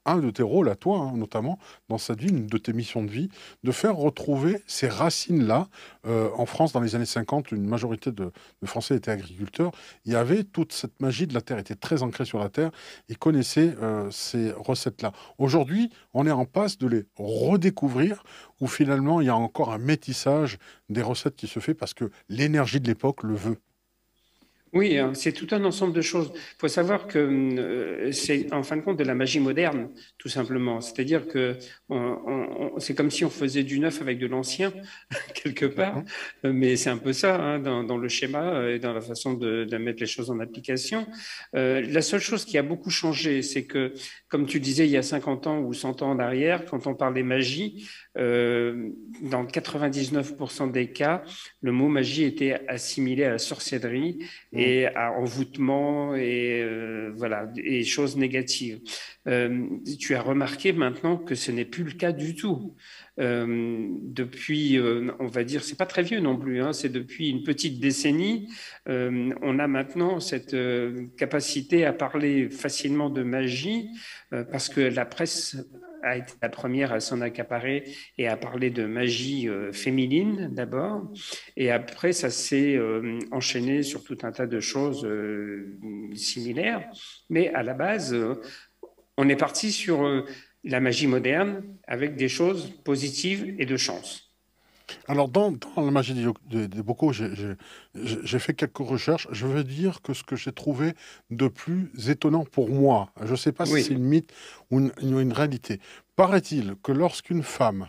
un de tes rôles à toi, hein, notamment, dans cette vie, une de tes missions de vie, de faire retrouver ces racines-là? En France, dans les années 50, une majorité de Français étaient agriculteurs. Il y avait toute cette magie de la terre, était très ancrée sur la terre et connaissait ces recettes-là. Aujourd'hui, on est en passe de les redécouvrir, où finalement, il y a encore un métissage des recettes qui se fait parce que l'énergie de l'époque le veut. Oui, hein, c'est tout un ensemble de choses. Il faut savoir que c'est en fin de compte de la magie moderne, tout simplement. C'est-à-dire que c'est comme si on faisait du neuf avec de l'ancien, quelque part. Mhm. Mais c'est un peu ça, hein, dans le schéma et dans la façon de mettre les choses en application. La seule chose qui a beaucoup changé, c'est que, comme tu disais, il y a 50 ans ou 100 ans en arrière, quand on parlait magie, dans 99% des cas, le mot magie était assimilé à la sorcellerie et à envoûtement et voilà, et choses négatives. Tu as remarqué maintenant que ce n'est plus le cas du tout. Depuis, on va dire, c'est pas très vieux non plus, hein, c'est depuis une petite décennie, on a maintenant cette capacité à parler facilement de magie parce que la presse a été la première à s'en accaparer et à parler de magie féminine d'abord, et après ça s'est enchaîné sur tout un tas de choses similaires, mais à la base, on est parti sur la magie moderne avec des choses positives et de chance. Alors, dans la magie des bocaux, j'ai fait quelques recherches. Je veux dire que ce que j'ai trouvé de plus étonnant pour moi, je ne sais pas si c'est Oui, une mythe ou une réalité. Paraît-il que lorsqu'une femme,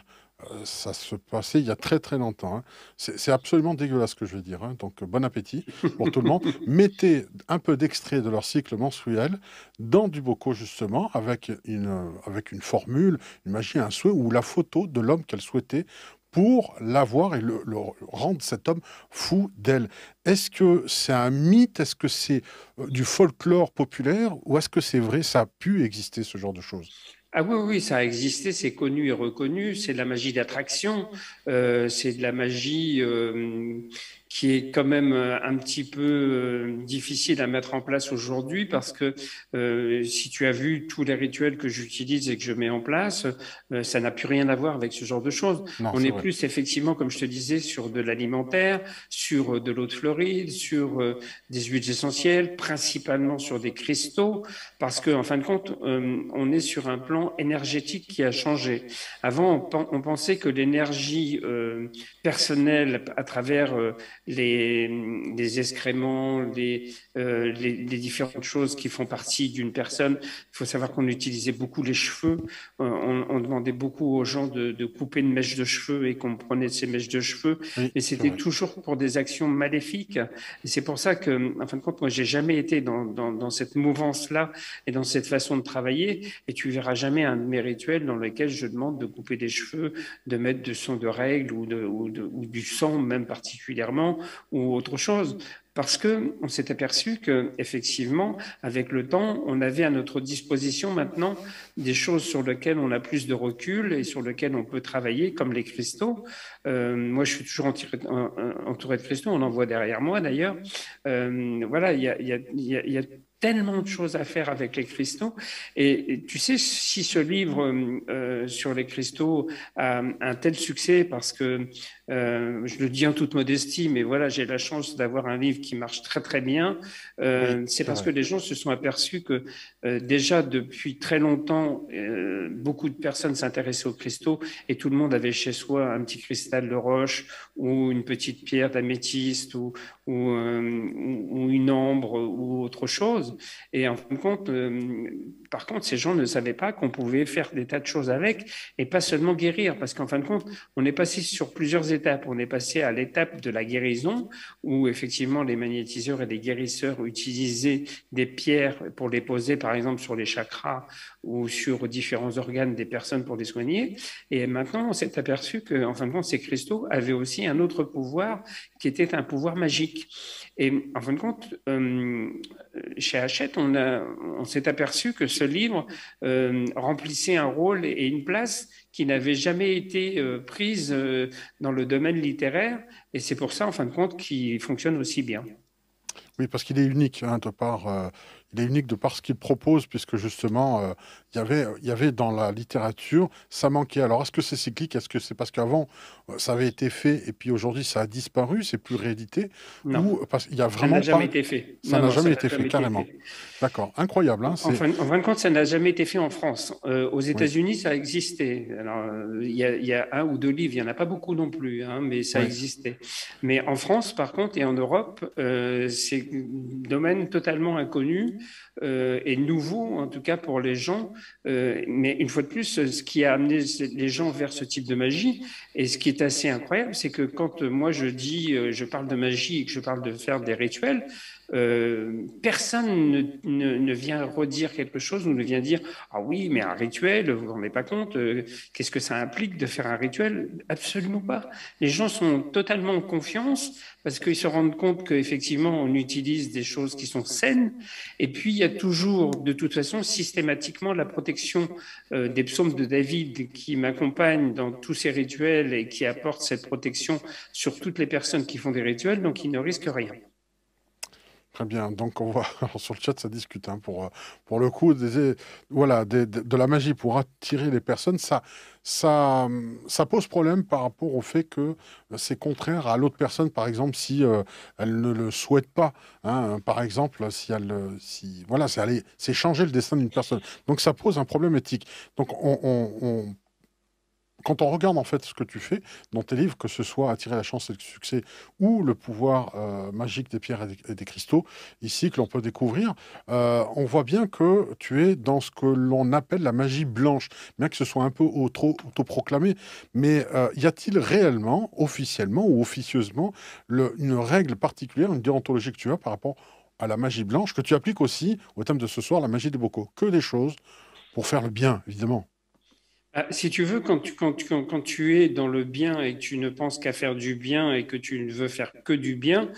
ça se passait il y a très très longtemps, hein, c'est absolument dégueulasse ce que je vais dire, hein, donc bon appétit pour tout le monde, mettait un peu d'extrait de leur cycle menstruel dans du bocaux justement, avec une formule, une magie, un souhait, ou la photo de l'homme qu'elle souhaitait pour l'avoir et rendre cet homme fou d'elle. Est-ce que c'est un mythe? Est-ce que c'est du folklore populaire? Ou est-ce que c'est vrai, ça a pu exister, ce genre de choses? ah oui, oui, ça a existé, c'est connu et reconnu, c'est de la magie d'attraction, c'est de la magie qui est quand même un petit peu difficile à mettre en place aujourd'hui parce que si tu as vu tous les rituels que j'utilise et que je mets en place, ça n'a plus rien à voir avec ce genre de choses. Non, On c'est est vrai. plus effectivement, comme je te disais, sur de l'alimentaire, sur de l'eau de Floride, sur des huiles essentielles, principalement sur des cristaux, parce qu'en en fin de compte, on est sur un plan énergétique qui a changé. Avant, on pensait que l'énergie personnelle à travers les excréments, les différentes choses qui font partie d'une personne. Il faut savoir qu'on utilisait beaucoup les cheveux. On demandait beaucoup aux gens de couper une mèche de cheveux et qu'on prenait ces mèches de cheveux. Oui, Mais c'est c'était vrai. toujours pour des actions maléfiques. Et c'est pour ça que, en fin de compte, moi, j'ai jamais été dans cette mouvance-là et dans cette façon de travailler. Et tu verras jamais un de mes rituels dans lequel je demande de couper des cheveux, de mettre du sang de règles ou du sang même particulièrement ou autre chose. Parce que on s'est aperçu que effectivement, avec le temps, on avait à notre disposition maintenant des choses sur lesquelles on a plus de recul et sur lesquelles on peut travailler, comme les cristaux. Moi, je suis toujours entouré de cristaux. On en voit derrière moi d'ailleurs. Voilà, il y a tellement de choses à faire avec les cristaux. Et tu sais, si ce livre sur les cristaux a un tel succès, parce que je le dis en toute modestie, mais voilà, j'ai la chance d'avoir un livre qui marche très très bien, Oui, c'est c'est parce que vrai. les gens se sont aperçus que déjà depuis très longtemps, beaucoup de personnes s'intéressaient aux cristaux et tout le monde avait chez soi un petit cristal de roche ou une petite pierre d'améthyste ou une ambre ou autre chose. Et en fin de compte, par contre, ces gens ne savaient pas qu'on pouvait faire des tas de choses avec et pas seulement guérir, parce qu'en fin de compte, on est passé sur plusieurs étapes. On est passé à l'étape de la guérison, où effectivement les magnétiseurs et les guérisseurs utilisaient des pierres pour les poser, par exemple, sur les chakras ou sur différents organes des personnes pour les soigner. Et maintenant, on s'est aperçu que, en fin de compte, ces cristaux avaient aussi un autre pouvoir qui était un pouvoir magique. Et en fin de compte, chez Hachette, on s'est aperçu que ce livre remplissait un rôle et une place qui n'avait jamais été prise dans le domaine littéraire. Et c'est pour ça, en fin de compte, qu'il fonctionne aussi bien. Oui, parce qu'il est unique, hein, il est unique de par ce qu'il propose, puisque justement, il y avait dans la littérature, ça manquait. Alors, est-ce que c'est cyclique? Est-ce que c'est parce qu'avant, ça avait été fait et puis aujourd'hui, ça a disparu, c'est plus réédité? Non, Ou parce qu'il n'y a ça n'a vraiment jamais pas, été fait. ça Non, n'a non, ça jamais n'a été fait, jamais été carrément. fait. D'accord, incroyable, hein, En fin de compte, ça n'a jamais été fait en France. Aux oui, États-Unis, ça existait. Alors, il y a un ou deux livres, il n'y en a pas beaucoup non plus, hein, mais ça oui. existait. Mais en France, par contre, et en Europe, c'est un domaine totalement inconnu et nouveau, en tout cas pour les gens. Mais une fois de plus, ce qui a amené les gens vers ce type de magie, et ce qui est assez incroyable, c'est que quand moi je dis, je parle de magie et que je parle de faire des rituels, personne ne vient redire quelque chose ou ne vient dire « Ah oui, mais un rituel, vous vous rendez pas compte, qu'est-ce que ça implique de faire un rituel ?» Absolument pas. Les gens sont totalement en confiance parce qu'ils se rendent compte qu'effectivement, on utilise des choses qui sont saines. Et puis, il y a toujours, de toute façon, systématiquement, la protection des psaumes de David qui m'accompagne dans tous ces rituels et qui apporte cette protection sur toutes les personnes qui font des rituels, donc ils ne risquent rien. Très bien, donc on va alors sur le chat ça discute hein, pour le coup voilà de la magie pour attirer les personnes ça pose problème par rapport au fait que c'est contraire à l'autre personne par exemple si elle ne le souhaite pas hein, par exemple si voilà c'est changer le destin d'une personne donc ça pose un problème éthique donc quand on regarde en fait ce que tu fais dans tes livres, que ce soit Attirer la chance et le succès ou le pouvoir magique des pierres et des cristaux, ici que l'on peut découvrir, on voit bien que tu es dans ce que l'on appelle la magie blanche, bien que ce soit un peu autoproclamé. Mais y a-t-il réellement, officiellement ou officieusement, une règle particulière, une déontologie que tu as par rapport à la magie blanche, que tu appliques aussi au thème de ce soir, la magie des bocaux? Que des choses pour faire le bien, évidemment. Si tu veux, quand tu es dans le bien et que tu ne penses qu'à faire du bien et que tu ne veux faire que du bien,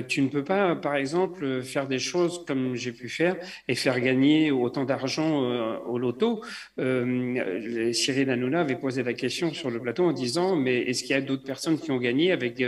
tu ne peux pas, par exemple, faire des choses comme j'ai pu faire et faire gagner autant d'argent au loto. Cyril Hanouna avait posé la question sur le plateau en disant, mais est-ce qu'il y a d'autres personnes qui ont gagné avec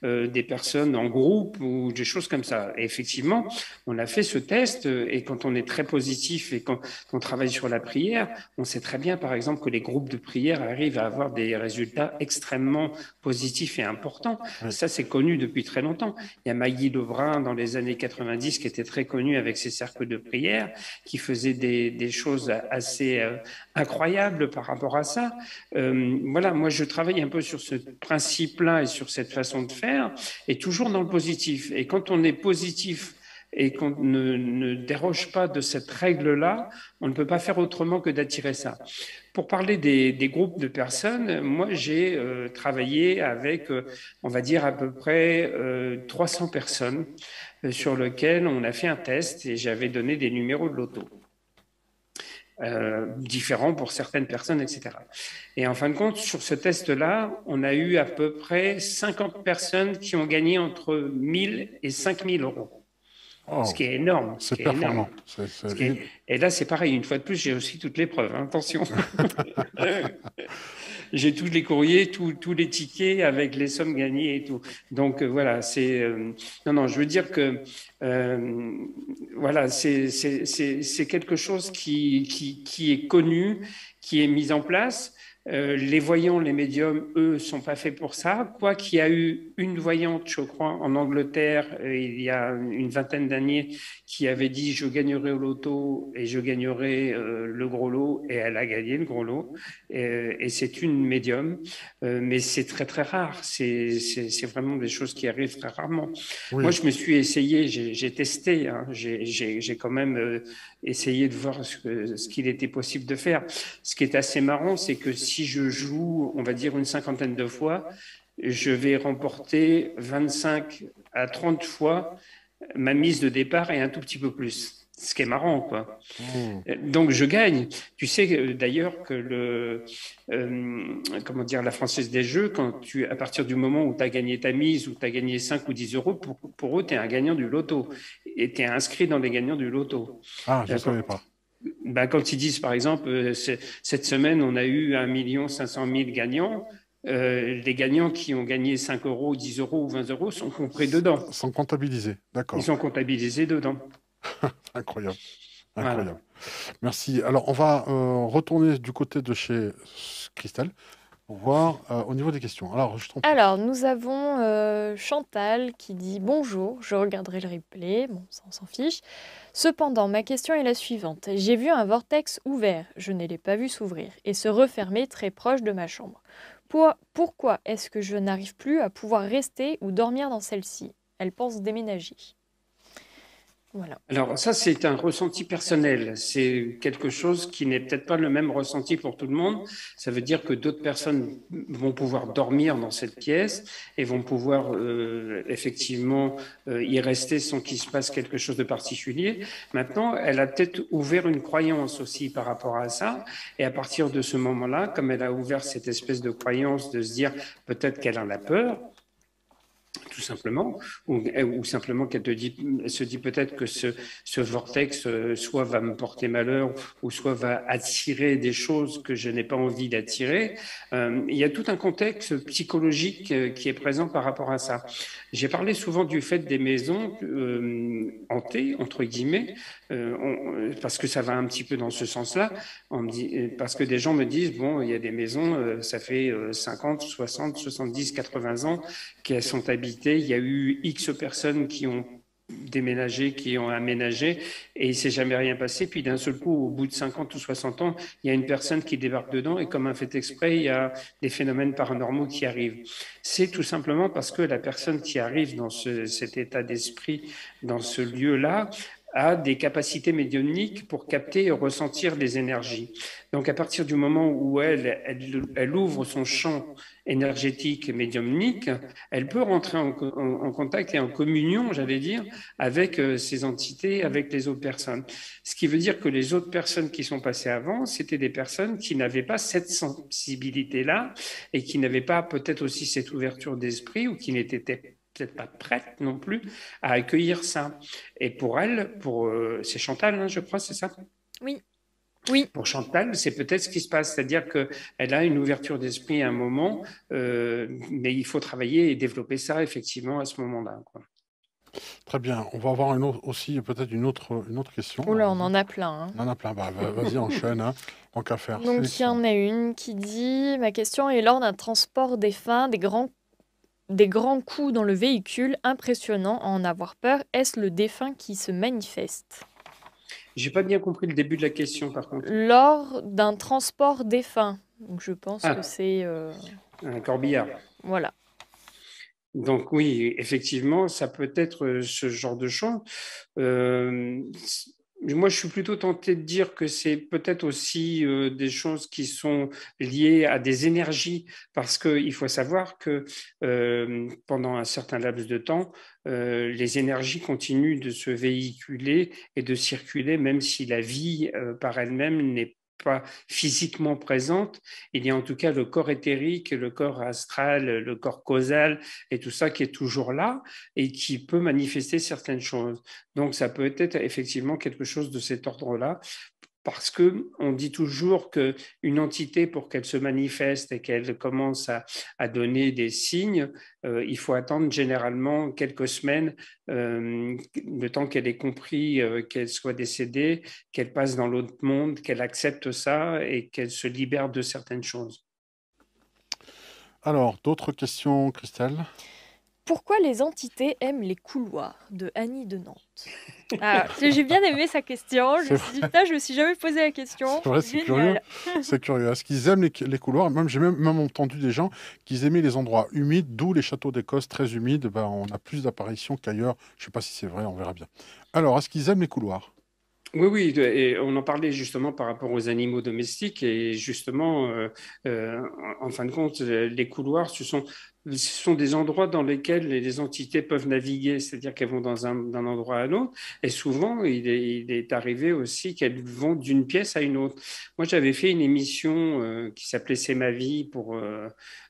des personnes en groupe ou des choses comme ça? Et effectivement, on a fait ce test et quand on est très positif et quand on travaille sur la prière, on sait très bien, par exemple, que les groupes de prière arrivent à avoir des résultats extrêmement positifs et importants. Oui. Ça, c'est connu depuis très longtemps. Il y a Maggie Lebrun dans les années 90 qui était très connue avec ses cercles de prière, qui faisait des choses assez incroyables par rapport à ça. Voilà, moi, je travaille un peu sur ce principe-là et sur cette façon de faire, et toujours dans le positif. Et quand on est positif et qu'on ne déroge pas de cette règle-là, on ne peut pas faire autrement que d'attirer ça. Pour parler des groupes de personnes, moi j'ai travaillé avec, on va dire, à peu près 300 personnes sur lesquelles on a fait un test et j'avais donné des numéros de loto. Différents pour certaines personnes, etc. Et en fin de compte, sur ce test-là, on a eu à peu près 50 personnes qui ont gagné entre 1000 et 5000 euros. Oh, Ce qui est énorme. c'est performant. Et là, c'est pareil, une fois de plus, j'ai aussi toutes les preuves, hein, attention. J'ai tous les courriers, tous les tickets avec les sommes gagnées et tout. Donc voilà, c'est... non, je veux dire que voilà, c'est quelque chose qui est connu, qui est mis en place. Les voyants, les médiums, eux, sont pas faits pour ça. Quoi qu'il y a eu une voyante, je crois, en Angleterre, il y a une vingtaine d'années, qui avait dit « je gagnerai au loto et je gagnerai le gros lot », et elle a gagné le gros lot. Et c'est une médium, mais c'est très, très rare. C'est vraiment des choses qui arrivent très rarement. Oui. Moi, je me suis essayé, j'ai testé, hein, j'ai quand même essayé de voir ce qu'il était possible de faire. Ce qui est assez marrant, c'est que si je joue, on va dire, une cinquantaine de fois, je vais remporter 25 à 30 fois ma mise de départ et un tout petit peu plus. Ce qui est marrant, quoi. Donc, je gagne. Tu sais d'ailleurs que comment dire, la Française des Jeux, à partir du moment où tu as gagné ta mise, ou tu as gagné 5 ou 10 euros, pour eux, tu es un gagnant du loto. Et tu es inscrit dans les gagnants du loto. Ah, je ne savais pas. Quand ils disent, par exemple, cette semaine, on a eu 1 500 000 gagnants, les gagnants qui ont gagné 5 euros, 10 euros ou 20 euros sont compris dedans. Sont comptabilisés, d'accord. Ils sont comptabilisés dedans. Incroyable. Voilà. Merci. Alors, on va retourner du côté de chez Christelle pour voir au niveau des questions. Alors, nous avons Chantal qui dit « Bonjour, je regarderai le replay. » Bon, ça, on s'en fiche. Cependant, ma question est la suivante. J'ai vu un vortex ouvert, je ne l'ai pas vu s'ouvrir, et se refermer très proche de ma chambre. Pourquoi est-ce que je n'arrive plus à pouvoir rester ou dormir dans celle-ci? Elle pense déménager. Voilà. Alors ça, c'est un ressenti personnel. C'est quelque chose qui n'est peut-être pas le même ressenti pour tout le monde. Ça veut dire que d'autres personnes vont pouvoir dormir dans cette pièce et vont pouvoir effectivement y rester sans qu'il se passe quelque chose de particulier. Maintenant, elle a peut-être ouvert une croyance aussi par rapport à ça. Et à partir de ce moment-là, comme elle a ouvert cette espèce de croyance de se dire peut-être qu'elle en a peur, tout simplement, ou simplement qu'elle se dit peut-être que ce vortex soit va me porter malheur, ou soit va attirer des choses que je n'ai pas envie d'attirer. Il y a tout un contexte psychologique qui est présent par rapport à ça. J'ai parlé souvent du fait des maisons hantées, entre guillemets, parce que ça va un petit peu dans ce sens-là, parce que des gens me disent, bon, il y a des maisons, ça fait 50, 60, 70, 80 ans qu'elles sont habitées. Il y a eu X personnes qui ont déménagé, qui ont aménagé, et il ne s'est jamais rien passé. Puis d'un seul coup, au bout de 50 ou 60 ans, il y a une personne qui débarque dedans, et comme un fait exprès, il y a des phénomènes paranormaux qui arrivent. C'est tout simplement parce que la personne qui arrive dans cet état d'esprit, dans ce lieu-là, a des capacités médiumniques pour capter et ressentir les énergies. Donc à partir du moment où elle ouvre son champ énergétique et médiumnique, elle peut rentrer en contact et en communion, j'allais dire, avec ces entités, avec les autres personnes. Ce qui veut dire que les autres personnes qui sont passées avant, c'était des personnes qui n'avaient pas cette sensibilité-là et qui n'avaient pas peut-être aussi cette ouverture d'esprit ou qui n'étaient peut-être pas prête non plus à accueillir ça. Et pour elle, c'est Chantal, hein, je crois, c'est ça? Oui. Oui. Pour Chantal, c'est peut-être ce qui se passe, c'est-à-dire qu'elle a une ouverture d'esprit à un moment, mais il faut travailler et développer ça effectivement à ce moment-là, quoi. Très bien. On va avoir aussi peut-être une autre question. Oh là, on en a plein. Hein. On en a plein. Bah, vas-y, enchaîne. Hein. Tant qu'à faire. Donc, il y en a une qui dit: ma question est lors d'un transport défunt, des grands coups dans le véhicule, impressionnant à en avoir peur. Est-ce le défunt qui se manifeste? J'ai pas bien compris le début de la question, par contre. Lors d'un transport défunt. Donc, je pense que c'est... un corbillard. Voilà. Donc oui, effectivement, ça peut être ce genre de choses. Moi, je suis plutôt tenté de dire que c'est peut-être aussi des choses qui sont liées à des énergies, parce qu'il faut savoir que pendant un certain laps de temps, les énergies continuent de se véhiculer et de circuler, même si la vie par elle-même n'est pas physiquement présente. Il y a en tout cas le corps éthérique, le corps astral, le corps causal et tout ça qui est toujours là et qui peut manifester certaines choses. Donc ça peut être effectivement quelque chose de cet ordre-là. Parce que on dit toujours qu'une entité, pour qu'elle se manifeste et qu'elle commence à donner des signes, il faut attendre généralement quelques semaines, le temps qu'elle ait compris qu'elle soit décédée, qu'elle passe dans l'autre monde, qu'elle accepte ça et qu'elle se libère de certaines choses. Alors, d'autres questions, Christelle? Pourquoi les entités aiment les couloirs, de Annie de Nantes. Ah, j'ai bien aimé sa question. Je me suis dit, putain, je me suis jamais posé la question. C'est vrai, c'est curieux. C'est curieux. Est-ce qu'ils aiment les couloirs? J'ai même entendu des gens qui aimaient les endroits humides, d'où les châteaux d'Écosse très humides. Ben, on a plus d'apparitions qu'ailleurs. Je ne sais pas si c'est vrai, on verra bien. Alors, est-ce qu'ils aiment les couloirs? Oui, oui, et on en parlait justement par rapport aux animaux domestiques et justement, en fin de compte, les couloirs, ce sont des endroits dans lesquels les entités peuvent naviguer, c'est-à-dire qu'elles vont d'un endroit à l'autre. Et souvent, il est arrivé aussi qu'elles vont d'une pièce à une autre. Moi, j'avais fait une émission qui s'appelait C'est ma vie pour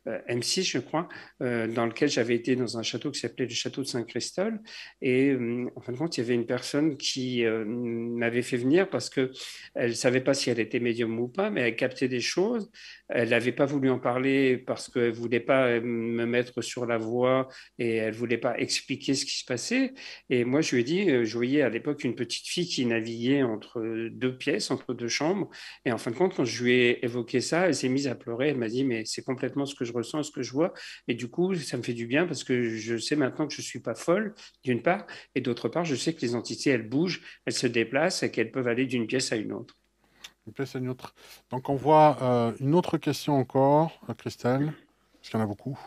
M6, je crois, dans lequel j'avais été dans un château qui s'appelait le château de Saint-Christol. Et en fin de compte, il y avait une personne qui m'avait fait venir parce que elle savait pas si elle était médium ou pas, mais elle captait des choses. Elle n'avait pas voulu en parler parce qu'elle voulait pas me mettre sur la voie et elle voulait pas expliquer ce qui se passait. Et moi, je lui ai dit, je voyais à l'époque une petite fille qui naviguait entre deux pièces, entre deux chambres. Et en fin de compte, quand je lui ai évoqué ça, elle s'est mise à pleurer. Elle m'a dit, mais c'est complètement ce que je ressens, ce que je vois. Et du coup, ça me fait du bien parce que je sais maintenant que je suis pas folle, d'une part, et d'autre part, je sais que les entités, elles bougent, elles se déplacent et qu'elles peuvent aller d'une pièce à une autre. Une pièce à une autre. Donc, on voit une autre question encore, Christelle, parce qu'il y en a beaucoup.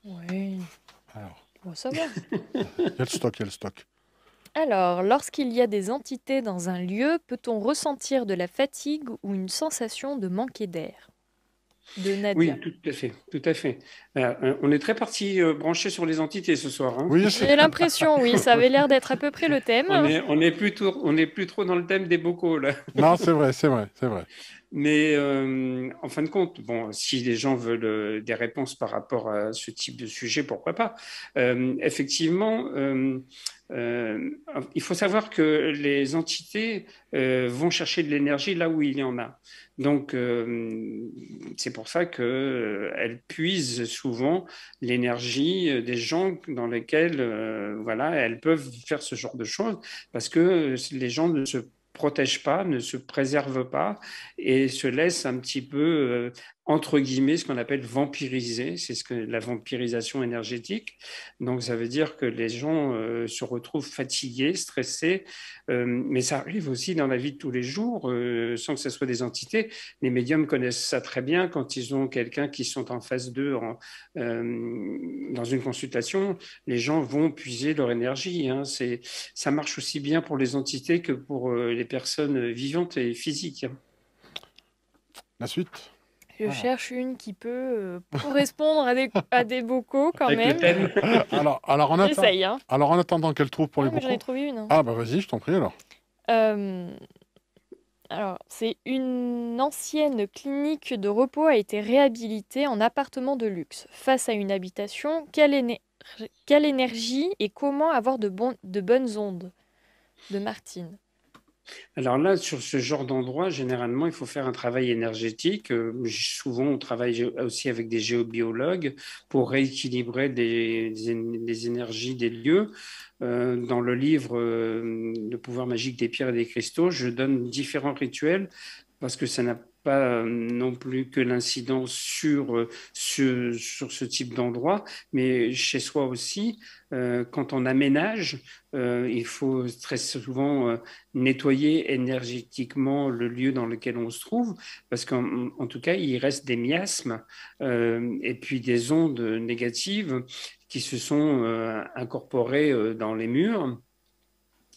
Oui. Alors. Bon, ça va. Il y a le stock. Alors, lorsqu'il y a des entités dans un lieu, peut-on ressentir de la fatigue ou une sensation de manquer d'air? De Nadia. Oui, tout à fait, tout à fait. On est très parti branché sur les entités ce soir, hein. Oui, J'ai l'impression, oui, ça avait l'air d'être à peu près le thème. On est plus trop dans le thème des bocaux là. non, c'est vrai, c'est vrai, c'est vrai. Mais en fin de compte, bon, si les gens veulent des réponses par rapport à ce type de sujet, pourquoi pas? Effectivement, il faut savoir que les entités vont chercher de l'énergie là où il y en a. Donc, c'est pour ça qu'elles puisent souvent l'énergie des gens dans lesquels, voilà, elles peuvent faire ce genre de choses parce que les gens ne se protègent pas, ne se préservent pas et se laissent un petit peu, entre guillemets, ce qu'on appelle vampiriser. C'est la vampirisation énergétique. Donc, ça veut dire que les gens se retrouvent fatigués, stressés, mais ça arrive aussi dans la vie de tous les jours, sans que ce soit des entités. Les médiums connaissent ça très bien quand ils ont quelqu'un qui sont en phase 2 dans une consultation. Les gens vont puiser leur énergie, hein. Ça marche aussi bien pour les entités que pour les personnes vivantes et physiques. La suite. Je cherche une qui peut correspondre à des bocaux quand Avec le même. thème. J'essaye, hein. Alors, en attendant qu'elle trouve pour Ah, les mais j'en ai bocaux. trouvé une, hein. Ah, bah vas-y, je t'en prie alors. Euh, Alors, c'est une ancienne clinique de repos a été réhabilitée en appartement de luxe. Face à une habitation, quelle énergie et comment avoir de bonnes ondes? De Martine. Alors là, sur ce genre d'endroit, généralement, il faut faire un travail énergétique. Souvent, on travaille aussi avec des géobiologues pour rééquilibrer les énergies des lieux. Dans le livre Le pouvoir magique des pierres et des cristaux, je donne différents rituels parce que ça n'a pas non plus que l'incidence sur ce type d'endroit, mais chez soi aussi, quand on aménage, il faut très souvent nettoyer énergétiquement le lieu dans lequel on se trouve, parce qu'en tout cas, il reste des miasmes et puis des ondes négatives qui se sont incorporées dans les murs.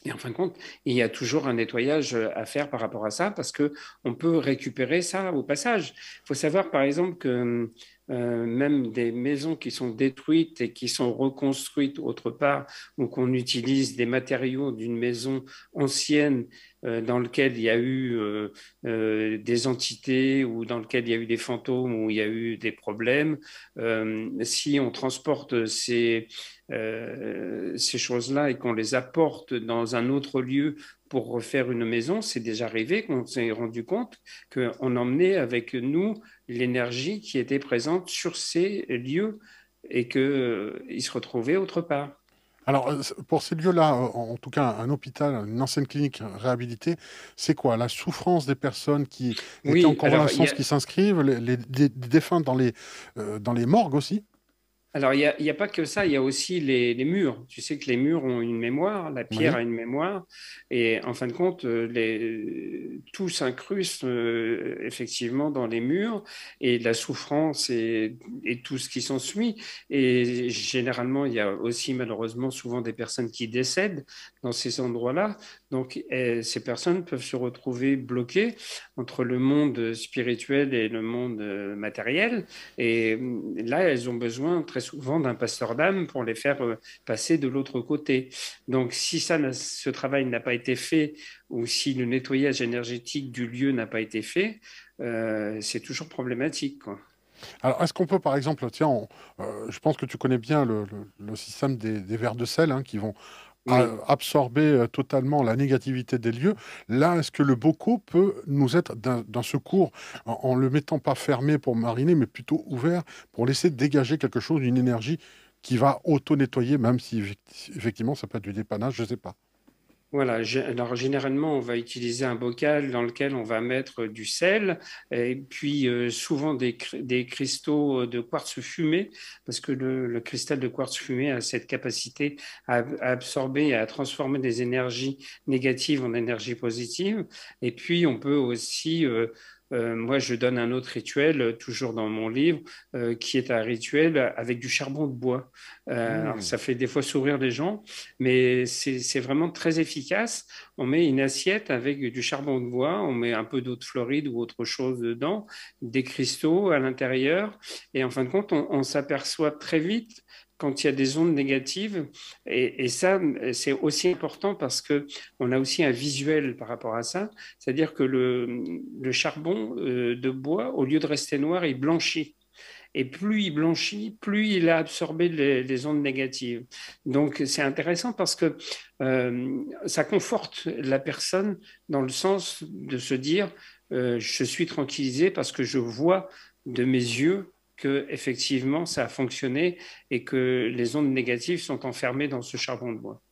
Et en fin de compte, il y a toujours un nettoyage à faire par rapport à ça parce que on peut récupérer ça au passage. Il faut savoir, par exemple, que même des maisons qui sont détruites et qui sont reconstruites autre part, ou qu'on utilise des matériaux d'une maison ancienne dans lequel il y a eu des entités ou dans lequel il y a eu des fantômes ou il y a eu des problèmes, si on transporte ces choses-là et qu'on les apporte dans un autre lieu pour refaire une maison, c'est déjà arrivé qu'on s'est rendu compte qu'on emmenait avec nous l'énergie qui était présente sur ces lieux et qu'ils se retrouvaient autre part. Alors, pour ces lieux-là, en tout cas, un hôpital, une ancienne clinique réhabilitée, c'est quoi? La souffrance des personnes qui étaient en Oui, alors convalescence, qui s'inscrivent, les défunts dans les morgues aussi? Alors, il y a pas que ça, il y a aussi les murs. Tu sais que les murs ont une mémoire, la pierre Oui. a une mémoire, et en fin de compte, tout s'incruste effectivement dans les murs, et la souffrance et tout ce qui s'ensuit. Et généralement, il y a aussi malheureusement souvent des personnes qui décèdent dans ces endroits-là. Donc, ces personnes peuvent se retrouver bloquées entre le monde spirituel et le monde matériel. Et là, elles ont besoin très souvent d'un pasteur d'âme pour les faire passer de l'autre côté. Donc, si ce travail n'a pas été fait ou si le nettoyage énergétique du lieu n'a pas été fait, c'est toujours problématique, quoi. Alors, est-ce qu'on peut, par exemple, tiens, je pense que tu connais bien le système des vers de sel, hein, qui vont Oui. absorber totalement la négativité des lieux. Là, est-ce que le bocaux peut nous être d'un secours en le mettant pas fermé pour mariner, mais plutôt ouvert pour laisser dégager quelque chose, une énergie qui va auto-nettoyer, même si effectivement ça peut être du dépannage, je sais pas. Voilà, alors généralement, on va utiliser un bocal dans lequel on va mettre du sel et puis souvent des cristaux de quartz fumé, parce que le cristal de quartz fumé a cette capacité à absorber et à transformer des énergies négatives en énergies positives. Et puis, on peut aussi moi, je donne un autre rituel, toujours dans mon livre, qui est un rituel avec du charbon de bois. Alors, Hmm. ça fait des fois sourire les gens, mais c'est vraiment très efficace. On met une assiette avec du charbon de bois, on met un peu d'eau de Floride ou autre chose dedans, des cristaux à l'intérieur, et en fin de compte, on s'aperçoit très vite quand il y a des ondes négatives. Et ça, c'est aussi important parce que on a aussi un visuel par rapport à ça. C'est-à-dire que le charbon de bois, au lieu de rester noir, il blanchit. Et plus il blanchit, plus il a absorbé les ondes négatives. Donc c'est intéressant parce que ça conforte la personne dans le sens de se dire je suis tranquillisé parce que je vois de mes yeux que effectivement ça a fonctionné et que les ondes négatives sont enfermées dans ce charbon de bois.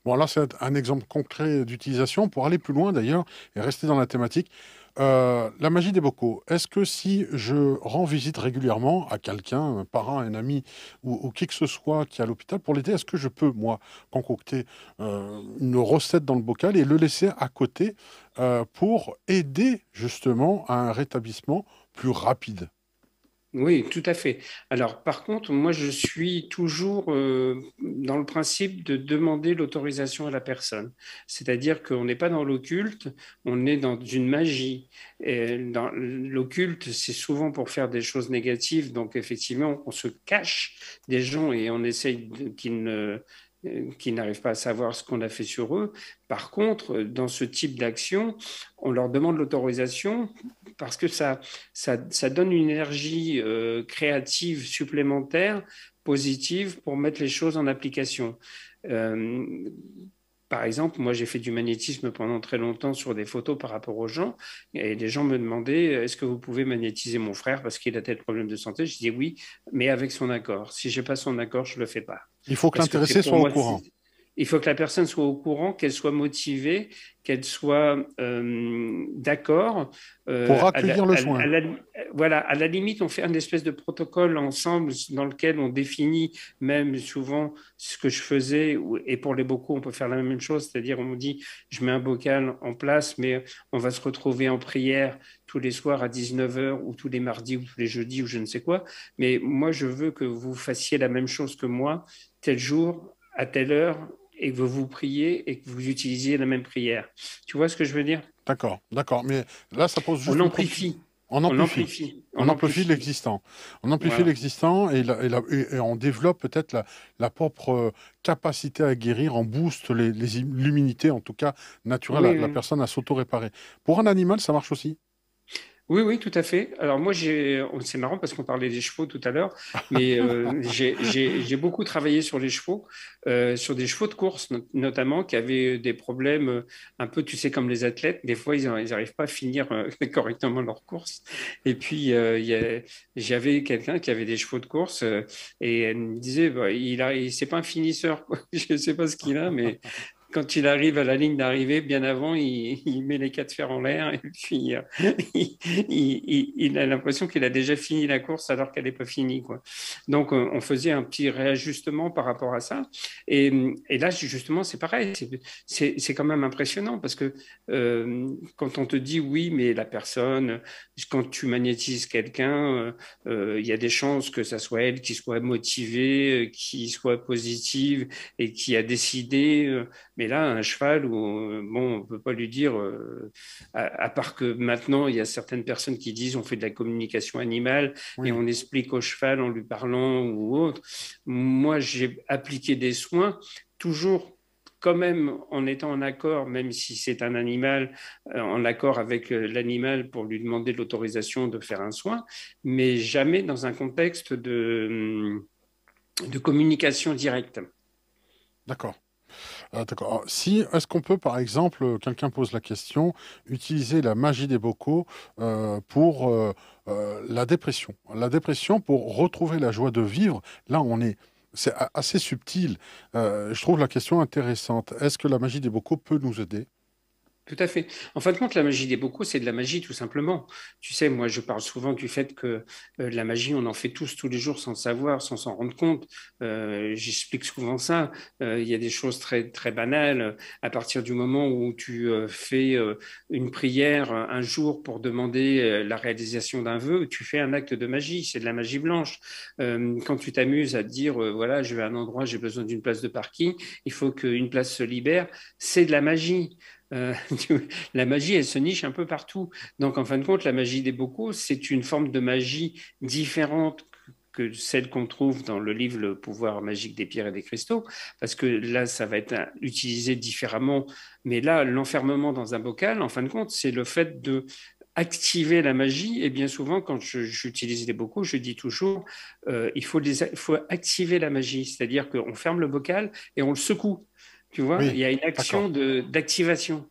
Bon, là, c'est un exemple concret d'utilisation. Pour aller plus loin, d'ailleurs, et rester dans la thématique, la magie des bocaux. Est-ce que si je rends visite régulièrement à quelqu'un, un parent, un ami, ou qui que ce soit qui est à l'hôpital pour l'aider, est-ce que je peux, moi, concocter une recette dans le bocal et le laisser à côté pour aider justement à un rétablissement plus rapide? Oui, tout à fait. Alors, par contre, moi, je suis toujours dans le principe de demander l'autorisation à la personne. C'est-à-dire qu'on n'est pas dans l'occulte, on est dans une magie. Et dans l'occulte, c'est souvent pour faire des choses négatives. Donc, effectivement, on se cache des gens et on essaye qu'ils n'arrivent pas à savoir ce qu'on a fait sur eux. Par contre, dans ce type d'action, on leur demande l'autorisation parce que ça donne une énergie créative supplémentaire, positive, pour mettre les choses en application. Euh, Par exemple, moi j'ai fait du magnétisme pendant très longtemps sur des photos par rapport aux gens, et les gens me demandaient est-ce que vous pouvez magnétiser mon frère parce qu'il a tel problème de santé? Je dis oui, mais avec son accord. Si j'ai pas son accord, je le fais pas. Il faut que Parce que l'intéressé c'est pour soit au moi, courant. il faut que la personne soit au courant, qu'elle soit motivée, qu'elle soit d'accord. Pour À accueillir le soin. voilà, à la limite, on fait un espèce de protocole ensemble dans lequel on définit même souvent ce que je faisais. Et pour les bocaux, on peut faire la même chose, c'est-à-dire on me dit, je mets un bocal en place, mais on va se retrouver en prière tous les soirs à 19 h ou tous les mardis ou tous les jeudis ou je ne sais quoi. Mais moi, je veux que vous fassiez la même chose que moi, tel jour, à telle heure, et que vous priez et que vous utilisiez la même prière. Tu vois ce que je veux dire? D'accord, d'accord. Mais là, ça pose On juste une problématique. amplifie, On on amplifie. amplifie, On on amplifie amplifie. l'existant. On amplifie Voilà. l'existant et on développe peut-être la propre capacité à guérir. On booste l'immunité, en tout cas naturelle, Oui, la oui. personne à s'auto-réparer. Pour un animal, ça marche aussi. Oui, oui, tout à fait. Alors moi, c'est marrant parce qu'on parlait des chevaux tout à l'heure, mais j'ai beaucoup travaillé sur les chevaux, sur des chevaux de course notamment, qui avaient des problèmes un peu, tu sais, comme les athlètes. Des fois, ils n'arrivent pas à finir correctement leur course. Et puis, j'avais quelqu'un qui avait des chevaux de course et elle me disait, bah, c'est pas un finisseur, quoi. Je ne sais pas ce qu'il a, mais quand il arrive à la ligne d'arrivée, bien avant, il met les quatre fers en l'air et puis il a l'impression qu'il a déjà fini la course alors qu'elle n'est pas finie, quoi. Donc, on faisait un petit réajustement par rapport à ça. Et là, justement, c'est pareil. C'est quand même impressionnant parce que quand on te dit oui, mais la personne, quand tu magnétises quelqu'un, il y a des chances que ça soit elle qui soit motivée, qui soit positive et qui a décidé. Mais là, un cheval, bon, on ne peut pas lui dire, à part que maintenant, il y a certaines personnes qui disent on fait de la communication animale et Oui, on explique au cheval en lui parlant ou autre. Moi, j'ai appliqué des soins, toujours quand même en étant en accord, même si c'est un animal, en accord avec l'animal pour lui demander l'autorisation de faire un soin, mais jamais dans un contexte de communication directe. d'accord. D'accord. Alors, si, est-ce qu'on peut, par exemple, quelqu'un pose la question, utiliser la magie des bocaux pour la dépression? La dépression, pour retrouver la joie de vivre, là, c'est assez subtil. Je trouve la question intéressante. Est-ce que la magie des bocaux peut nous aider? Tout à fait. En fin de compte, la magie des bocaux, c'est de la magie tout simplement. Tu sais, moi, je parle souvent du fait que la magie, on en fait tous les jours sans le savoir, sans s'en rendre compte. J'explique souvent ça. Il y a des choses très, très banales. À partir du moment où tu fais une prière un jour pour demander la réalisation d'un vœu, tu fais un acte de magie. C'est de la magie blanche. Quand tu t'amuses à te dire, voilà, je vais à un endroit, j'ai besoin d'une place de parking, il faut qu'une place se libère, c'est de la magie. Euh, la magie, elle se niche un peu partout. Donc, en fin de compte, la magie des bocaux, c'est une forme de magie différente que celle qu'on trouve dans le livre Le pouvoir magique des pierres et des cristaux, parce que là, ça va être utilisé différemment. Mais là, l'enfermement dans un bocal, en fin de compte, c'est le fait de activer la magie. Et bien souvent, quand j'utilise les bocaux, je dis toujours, il faut activer la magie, c'est-à-dire qu'on ferme le bocal et on le secoue. Tu vois, il Oui, y a une d'accord. action d'activation.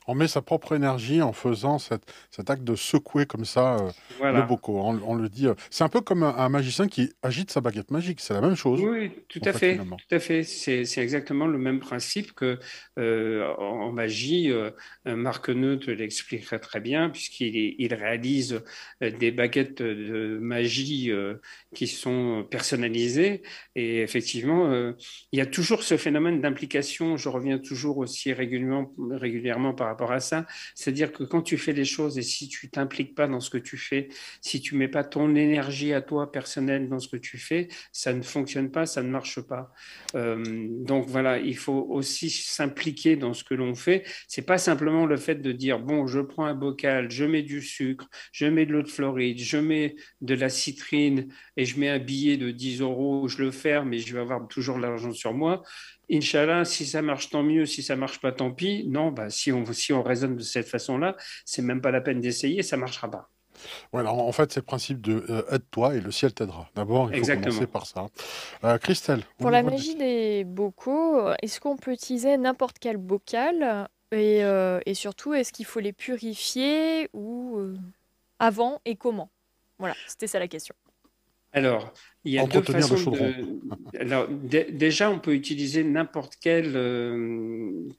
On met sa propre énergie en faisant cet acte de secouer comme ça le Voilà. bocal. On le dit. C'est un peu comme un magicien qui agite sa baguette magique. C'est la même chose, Oui, tout en à fait, fait, finalement. tout à fait. C'est exactement le même principe que en magie. Marc Neu te l'expliquerait très bien, il réalise des baguettes de magie qui sont personnalisées. Et effectivement, il y a toujours ce phénomène d'implication. Je reviens toujours aussi régulièrement par rapport à ça. C'est-à-dire que quand tu fais les choses et si tu t'impliques pas dans ce que tu fais, si tu mets pas ton énergie à toi personnelle dans ce que tu fais, ça ne fonctionne pas, ça ne marche pas. Donc voilà, il faut aussi s'impliquer dans ce que l'on fait. C'est pas simplement le fait de dire bon, je prends un bocal, je mets du sucre, je mets de l'eau de Floride, je mets de la citrine et je mets un billet de 10 euros, je le ferme et je vais avoir toujours l'argent sur moi. Inch'Allah, si ça marche, tant mieux. Si ça marche pas, tant pis. Non, bah, si on raisonne de cette façon-là, c'est même pas la peine d'essayer, ça marchera pas. Voilà, en fait, c'est le principe de aide-toi et le ciel t'aidera. D'abord, il faut commencer Exactement. par ça. Christelle, au Pour la niveau de... magie des bocaux, est-ce qu'on peut utiliser n'importe quel bocal? Et surtout, est-ce qu'il faut les purifier ou avant et comment? Voilà, c'était ça la question. Alors, il y a deux Entretenir le façons chaudron. de. Alors, déjà, on peut utiliser n'importe quel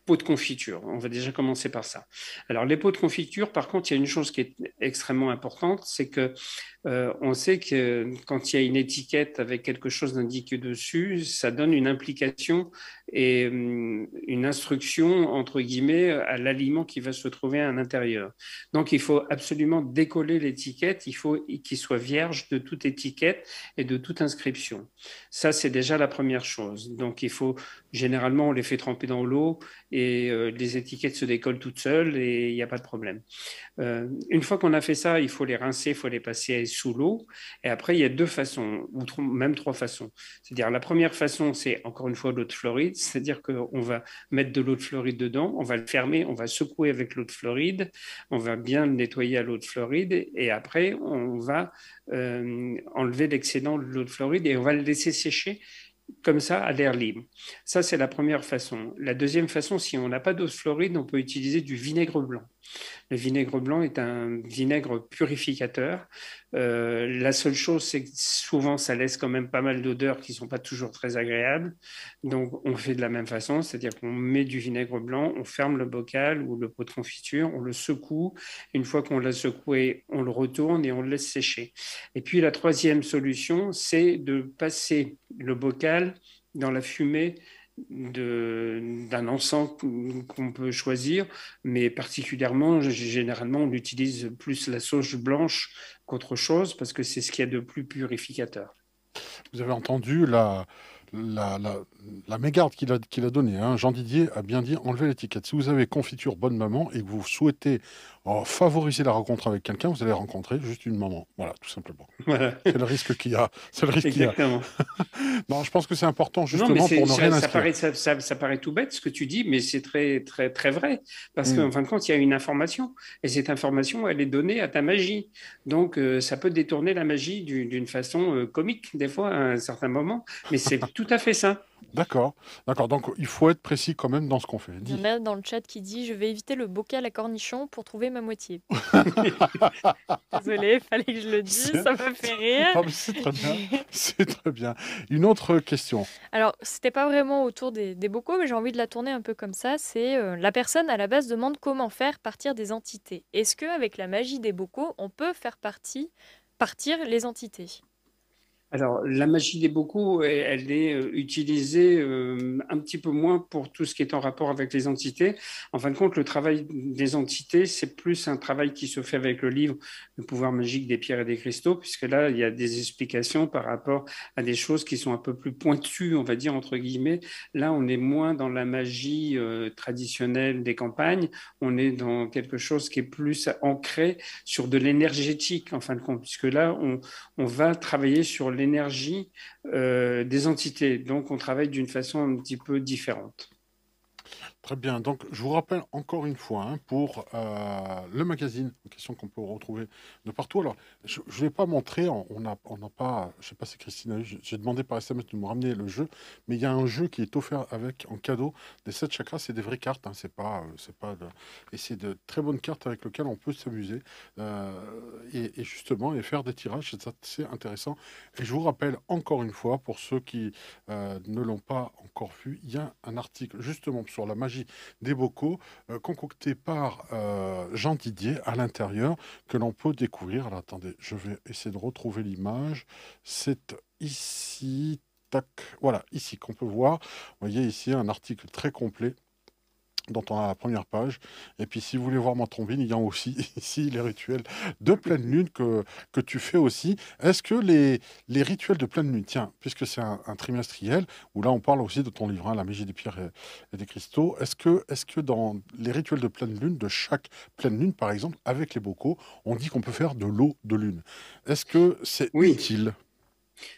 pot de confiture. On va déjà commencer par ça. Alors, les pots de confiture, par contre, il y a une chose qui est extrêmement importante, c'est que on sait que quand il y a une étiquette avec quelque chose d'indiqué dessus, ça donne une implication et une instruction, entre guillemets, à l'aliment qui va se trouver à l'intérieur. Donc, il faut absolument décoller l'étiquette, il faut qu'il soit vierge de toute étiquette et de toute inscription. Ça, c'est déjà la première chose. Donc, généralement, on les fait tremper dans l'eau et les étiquettes se décollent toutes seules et il n'y a pas de problème. Une fois qu'on a fait ça, il faut les rincer, il faut les passer sous l'eau. Et après, il y a deux façons, ou même trois façons. C'est-à-dire, la première façon, c'est encore une fois l'eau de Floride, c'est-à-dire qu'on va mettre de l'eau de Floride dedans, on va le fermer, on va secouer avec l'eau de Floride, on va bien le nettoyer à l'eau de Floride, et après, on va enlever l'excédent de l'eau de Floride et on va le laisser sécher comme ça à l'air libre. Ça, c'est la première façon. La deuxième façon, si on n'a pas d'eau de Floride, on peut utiliser du vinaigre blanc. Le vinaigre blanc est un vinaigre purificateur. La seule chose, c'est que souvent, ça laisse quand même pas mal d'odeurs qui ne sont pas toujours très agréables. Donc, on fait de la même façon, c'est-à-dire qu'on met du vinaigre blanc, on ferme le bocal ou le pot de confiture, on le secoue. Une fois qu'on l'a secoué, on le retourne et on le laisse sécher. Et puis, la troisième solution, c'est de passer le bocal dans la fumée d'un encens qu'on peut choisir, mais particulièrement, généralement, on utilise plus la sauge blanche qu'autre chose parce que c'est ce qu'il y a de plus purificateur. Vous avez entendu la, la, la mégarde qu'il a donnée, hein. Jean Didier a bien dit enlever l'étiquette. Si vous avez confiture bonne maman et que vous souhaitez favoriser la rencontre avec quelqu'un, vous allez rencontrer juste une maman. Voilà, tout simplement. Voilà, C'est le risque qu'il y a. C'est le risque qu'il y a. exactement. Non, je pense que c'est important Non, mais justement pour ne rien ça inscrire. paraît, ça paraît tout bête ce que tu dis, mais c'est très, très, très vrai. Parce Hmm. qu'en fin de compte, il y a une information. Et cette information, elle est donnée à ta magie. Donc, ça peut détourner la magie d'une façon comique, des fois, à un certain moment. Mais c'est tout à fait ça. D'accord, d'accord. Donc, il faut être précis quand même dans ce qu'on fait. Il y en Dis. a dans le chat qui dit: «Je vais éviter le bocal à cornichons pour trouver ma moitié». Désolée, fallait que je le dise, C'est ça m'a fait rire. non, mais c'est très bien. C'est très bien. Une autre question. Alors, c'était pas vraiment autour des bocaux, mais j'ai envie de la tourner un peu comme ça. C'est la personne à la base demande comment faire partir des entités. Est-ce qu'avec la magie des bocaux, on peut faire partir les entités? Alors, la magie des bocaux, elle est utilisée un petit peu moins pour tout ce qui est en rapport avec les entités. En fin de compte, le travail des entités, c'est plus un travail qui se fait avec le livre Le pouvoir magique des pierres et des cristaux, puisque là, il y a des explications par rapport à des choses qui sont un peu plus pointues, on va dire, entre guillemets. Là, on est moins dans la magie traditionnelle des campagnes, on est dans quelque chose qui est plus ancré sur de l'énergétique, en fin de compte, puisque là, on va travailler sur l'énergie des entités. Donc, on travaille d'une façon un petit peu différente. Très bien. Donc, je vous rappelle encore une fois pour le magazine, une question qu'on peut retrouver de partout. Alors, je ne vais pas montrer, on n'a pas, je ne sais pas si Christine a eu, j'ai demandé par SMS de me ramener le jeu, mais il y a un jeu qui est offert avec en cadeau des 7 chakras. C'est des vraies cartes, et c'est de très bonnes cartes avec lesquelles on peut s'amuser et justement et faire des tirages. C'est assez intéressant. Et je vous rappelle encore une fois, pour ceux qui ne l'ont pas encore vu, il y a un article justement sur la magie des bocaux concocté par Jean Didier à l'intérieur que l'on peut découvrir. Alors attendez, je vais essayer de retrouver l'image. C'est ici, tac, voilà, ici qu'on peut voir. Vous voyez ici un article très complet dont on a la première page. Et puis, si vous voulez voir ma trombine, il y a aussi ici les rituels de pleine lune que tu fais aussi. Est-ce que les rituels de pleine lune, tiens, puisque c'est un trimestriel, où là on parle aussi de ton livre, hein, La magie des pierres et des cristaux, est-ce que dans les rituels de pleine lune, de chaque pleine lune, par exemple, avec les bocaux, on dit qu'on peut faire de l'eau de lune. Est-ce que c'est Oui. utile?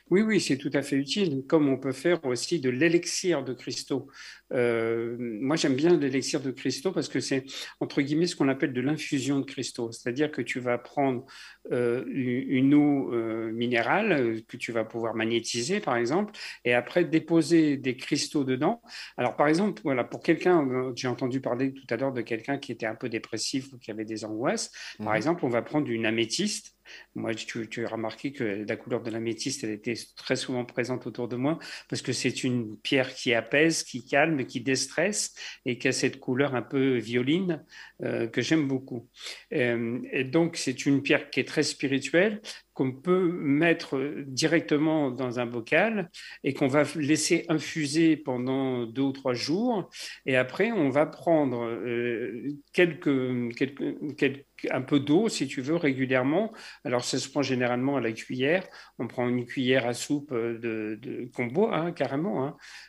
Oui, oui, c'est tout à fait utile, comme on peut faire aussi de l'élixir de cristaux. Moi, j'aime bien l'élixir de cristaux parce que c'est, entre guillemets, ce qu'on appelle de l'infusion de cristaux. C'est-à-dire que tu vas prendre une eau minérale que tu vas pouvoir magnétiser, par exemple, et après déposer des cristaux dedans. Alors, par exemple, voilà, pour quelqu'un, j'ai entendu parler tout à l'heure de quelqu'un qui était un peu dépressif ou qui avait des angoisses. Par exemple, on va prendre une améthyste. Moi, tu as remarqué que la couleur de l'améthyste, elle était très souvent présente autour de moi parce que c'est une pierre qui apaise, qui calme, qui déstresse et qui a cette couleur un peu violine que j'aime beaucoup. Et donc, c'est une pierre qui est très spirituelle, qu'on peut mettre directement dans un bocal et qu'on va laisser infuser pendant 2 ou 3 jours. Et après, on va prendre un peu d'eau, si tu veux, régulièrement. Alors, ça se prend généralement à la cuillère. On prend une cuillère à soupe qu'on boit, hein, carrément,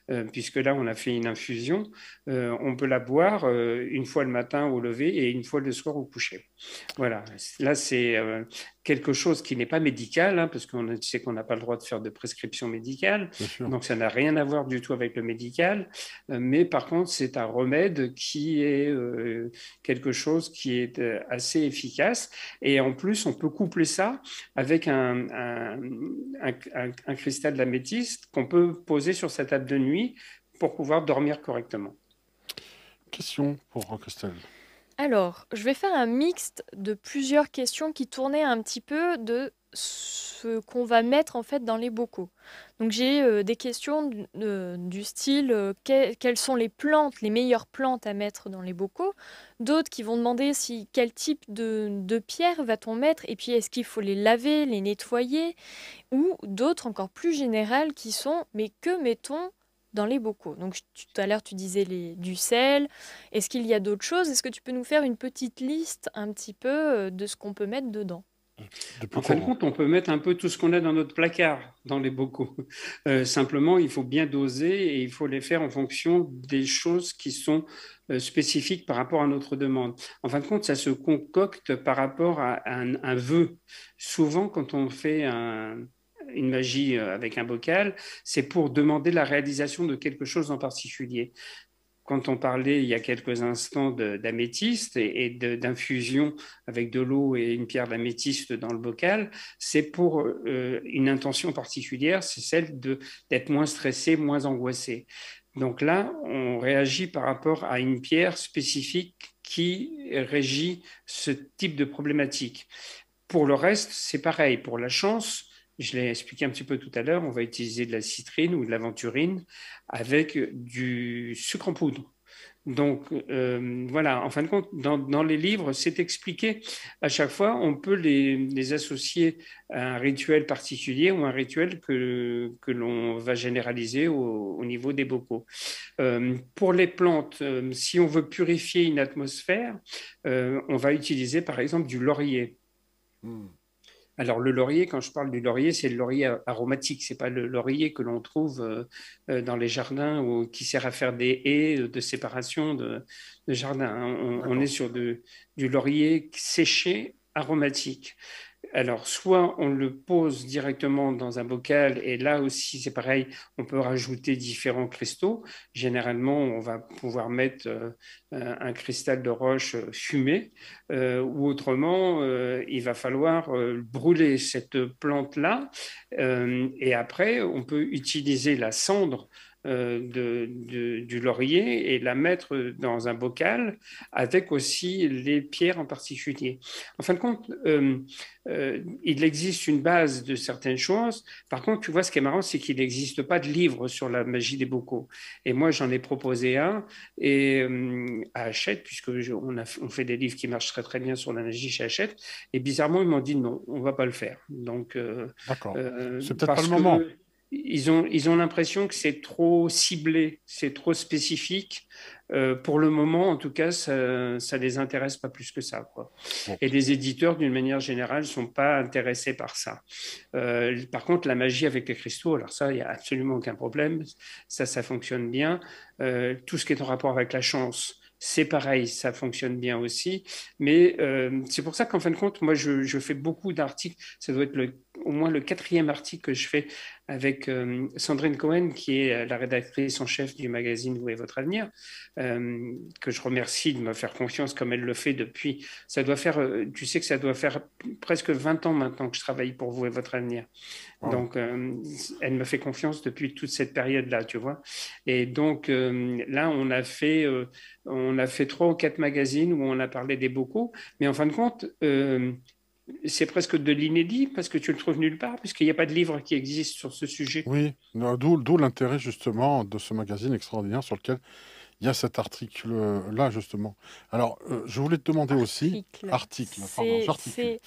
hein, puisque là, on a fait une infusion. On peut la boire une fois le matin au lever et une fois le soir au coucher. Voilà. Là, c'est quelque chose qui n'est pas médical, hein, parce qu'on sait qu'on n'a pas le droit de faire de prescription médicale. Donc, ça n'a rien à voir du tout avec le médical. Mais par contre, c'est un remède qui est quelque chose qui est assez efficace. Et en plus, on peut coupler ça avec un cristal d'améthyste qu'on peut poser sur sa table de nuit pour pouvoir dormir correctement. Question pour Christelle. Alors, je vais faire un mixte de plusieurs questions qui tournaient un petit peu de ce qu'on va mettre en fait dans les bocaux. Donc j'ai des questions du style quelles sont les plantes, les meilleures plantes à mettre dans les bocaux. D'autres qui vont demander quel type de pierre va-t-on mettre et puis est-ce qu'il faut les laver, les nettoyer. Ou d'autres encore plus générales qui sont mais que mettons dans les bocaux. Donc tout à l'heure tu disais du sel. Est-ce qu'il y a d'autres choses? Est-ce que tu peux nous faire une petite liste un petit peu de ce qu'on peut mettre dedans? En fin de compte, on peut mettre un peu tout ce qu'on a dans notre placard dans les bocaux. Simplement, il faut bien doser et il faut les faire en fonction des choses qui sont spécifiques par rapport à notre demande. En fin de compte, ça se concocte par rapport à un vœu. Souvent, quand on fait une magie avec un bocal, c'est pour demander la réalisation de quelque chose en particulier. quand on parlait il y a quelques instants d'améthyste et d'infusion avec de l'eau et une pierre d'améthyste dans le bocal, c'est pour une intention particulière, c'est celle d'être moins stressé, moins angoissé. Donc là, on réagit par rapport à une pierre spécifique qui régit ce type de problématique. Pour le reste, c'est pareil. Pour la chance, je l'ai expliqué un petit peu tout à l'heure, on va utiliser de la citrine ou de l'aventurine avec du sucre en poudre. Donc voilà, en fin de compte, dans les livres, c'est expliqué à chaque fois, on peut les associer à un rituel particulier ou un rituel que l'on va généraliser au niveau des bocaux. Pour les plantes, si on veut purifier une atmosphère, on va utiliser par exemple du laurier. Alors le laurier, quand je parle du laurier, c'est le laurier aromatique, c'est pas le laurier que l'on trouve dans les jardins ou qui sert à faire des haies de séparation de jardins. On est sur du laurier séché aromatique. Alors, soit on le pose directement dans un bocal, et là aussi, c'est pareil, on peut rajouter différents cristaux. Généralement, on va pouvoir mettre un cristal de roche fumé, ou autrement, il va falloir brûler cette plante-là, et après, on peut utiliser la cendre du laurier et la mettre dans un bocal avec aussi les pierres en particulier. En fin de compte, il existe une base de certaines choses. Par contre, tu vois, ce qui est marrant, c'est qu'il n'existe pas de livre sur la magie des bocaux. Et moi, j'en ai proposé un et à Hachette, puisque on fait des livres qui marchent très très bien sur la magie chez Hachette. Et bizarrement, ils m'ont dit non, on ne va pas le faire. Donc, D'accord. C'est peut-être pas le parce moment. que ils ont l'impression que c'est trop ciblé, c'est trop spécifique. Pour le moment, en tout cas, ça les intéresse pas plus que ça, quoi. Bon. Et les éditeurs, d'une manière générale, sont pas intéressés par ça. Par contre, la magie avec les cristaux, alors ça, il y a absolument aucun problème. Ça fonctionne bien. Tout ce qui est en rapport avec la chance, c'est pareil, ça fonctionne bien aussi. Mais c'est pour ça qu'en fin de compte, moi, je fais beaucoup d'articles. Ça doit être au moins le 4e article que je fais avec Sandrine Cohen, qui est la rédactrice en chef du magazine Vous et votre avenir, que je remercie de me faire confiance comme elle le fait depuis. Ça doit faire, tu sais que ça doit faire presque 20 ans maintenant que je travaille pour Vous et votre avenir. Wow. Donc, elle me fait confiance depuis toute cette période-là, tu vois. Et donc, là, on a fait 3 ou 4 magazines où on a parlé des bocaux. Mais en fin de compte, c'est presque de l'inédit parce que tu le trouves nulle part, puisqu'il n'y a pas de livre qui existe sur ce sujet. Oui, d'où l'intérêt justement de ce magazine extraordinaire sur lequel il y a cet article-là, justement. Alors, je voulais te demander aussi... Article, pardon, j'articule.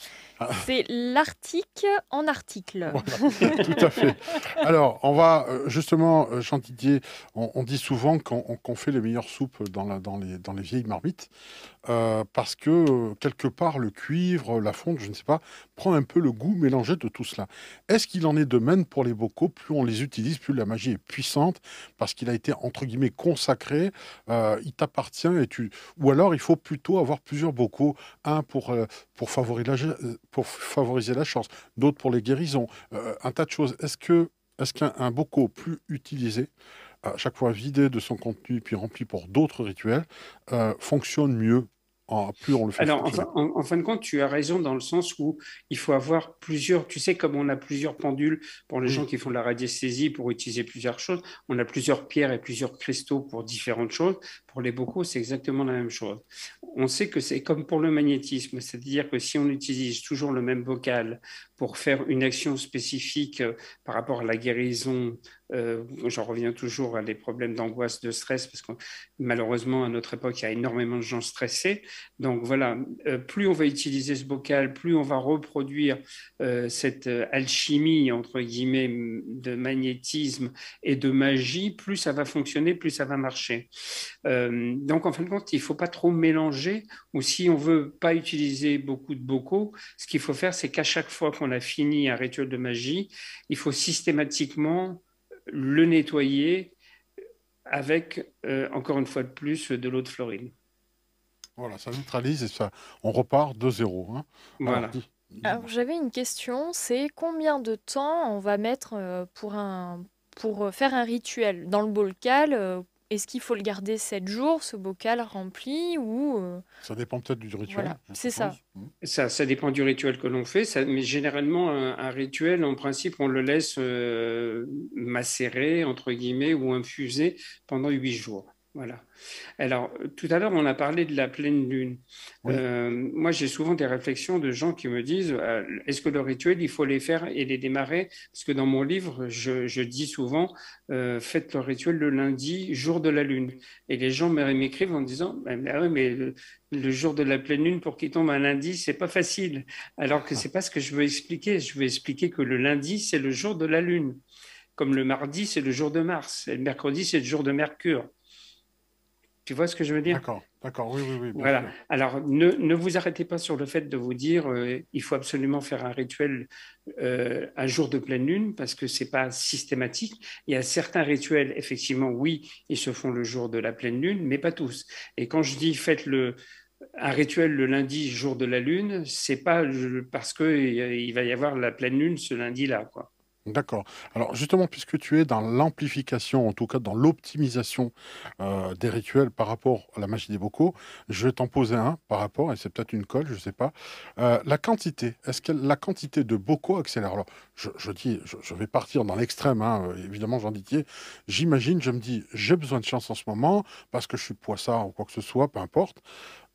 C'est l'article en article. Voilà, tout à fait. Alors, on va, justement, Jean-Didier, on dit souvent qu'on fait les meilleures soupes dans les vieilles marmites, parce que, quelque part, le cuivre, la fonte, je ne sais pas, prend un peu le goût mélangé de tout cela. Est-ce qu'il en est de même pour les bocaux? Plus on les utilise, plus la magie est puissante, parce qu'il a été, entre guillemets, consacré, il t'appartient, ou alors il faut plutôt avoir plusieurs bocaux, un pour favoriser la chance, d'autres pour les guérisons, un tas de choses. Est-ce qu'un bocaux plus utilisé, à chaque fois vidé de son contenu, puis rempli pour d'autres rituels, fonctionne mieux plus on le fait Alors, fonctionner? en fin de compte, tu as raison dans le sens où il faut avoir plusieurs, tu sais, comme on a plusieurs pendules pour les Oui. gens qui font de la radiesthésie pour utiliser plusieurs choses, on a plusieurs pierres et plusieurs cristaux pour différentes choses. Pour les bocaux, c'est exactement la même chose. On sait que c'est comme pour le magnétisme, c'est-à-dire que si on utilise toujours le même bocal pour faire une action spécifique par rapport à la guérison, j'en reviens toujours à des problèmes d'angoisse, de stress, parce que malheureusement, à notre époque, il y a énormément de gens stressés. Donc voilà, plus on va utiliser ce bocal, plus on va reproduire cette alchimie, entre guillemets, de magnétisme et de magie, plus ça va fonctionner, plus ça va marcher. Donc en fin de compte, il ne faut pas trop mélanger, ou si on ne veut pas utiliser beaucoup de bocaux, ce qu'il faut faire, c'est qu'à chaque fois qu'on a fini un rituel de magie, il faut systématiquement le nettoyer avec, encore une fois de plus, de l'eau de Floride. Voilà, ça neutralise et ça, on repart de zéro, hein. Voilà. Alors, j'avais une question, c'est combien de temps on va mettre pour faire un rituel dans le bocal est-ce qu'il faut le garder 7 jours, ce bocal rempli, ou... Ça dépend peut-être du rituel, Voilà, je c'est ça. suppose. Ça dépend du rituel que l'on fait, mais généralement, un rituel, en principe, on le laisse macérer, entre guillemets, ou infuser pendant 8 jours. Voilà. Alors, tout à l'heure, on a parlé de la pleine lune. Oui. Moi, j'ai souvent des réflexions de gens qui me disent, est-ce que le rituel, il faut les faire et les démarrer? Parce que dans mon livre, je dis souvent, faites le rituel le lundi, jour de la lune. Et les gens m'écrivent en disant, mais le jour de la pleine lune, pour qu'il tombe un lundi, c'est pas facile. Alors que c'est pas ce que je veux expliquer. Je veux expliquer que le lundi, c'est le jour de la lune. Comme le mardi, c'est le jour de Mars. Et le mercredi, c'est le jour de Mercure. Tu vois ce que je veux dire? D'accord, oui, bien Voilà. sûr. Alors, ne vous arrêtez pas sur le fait de vous dire il faut absolument faire un rituel un jour de pleine lune, parce que c'est pas systématique. Il y a certains rituels, effectivement, oui, ils se font le jour de la pleine lune, mais pas tous. Et quand je dis faites un rituel le lundi, jour de la lune, c'est pas parce qu'il va y avoir la pleine lune ce lundi-là, quoi. D'accord. Alors justement, puisque tu es dans l'amplification, en tout cas dans l'optimisation des rituels par rapport à la magie des bocaux, je vais t'en poser un par rapport, et c'est peut-être une colle, je ne sais pas. La quantité, est-ce que la quantité de bocaux accélère? Alors, je vais partir dans l'extrême, hein, évidemment, Jean Didier. J'imagine, je me dis, j'ai besoin de chance en ce moment, parce que je suis poissard ou quoi que ce soit, peu importe.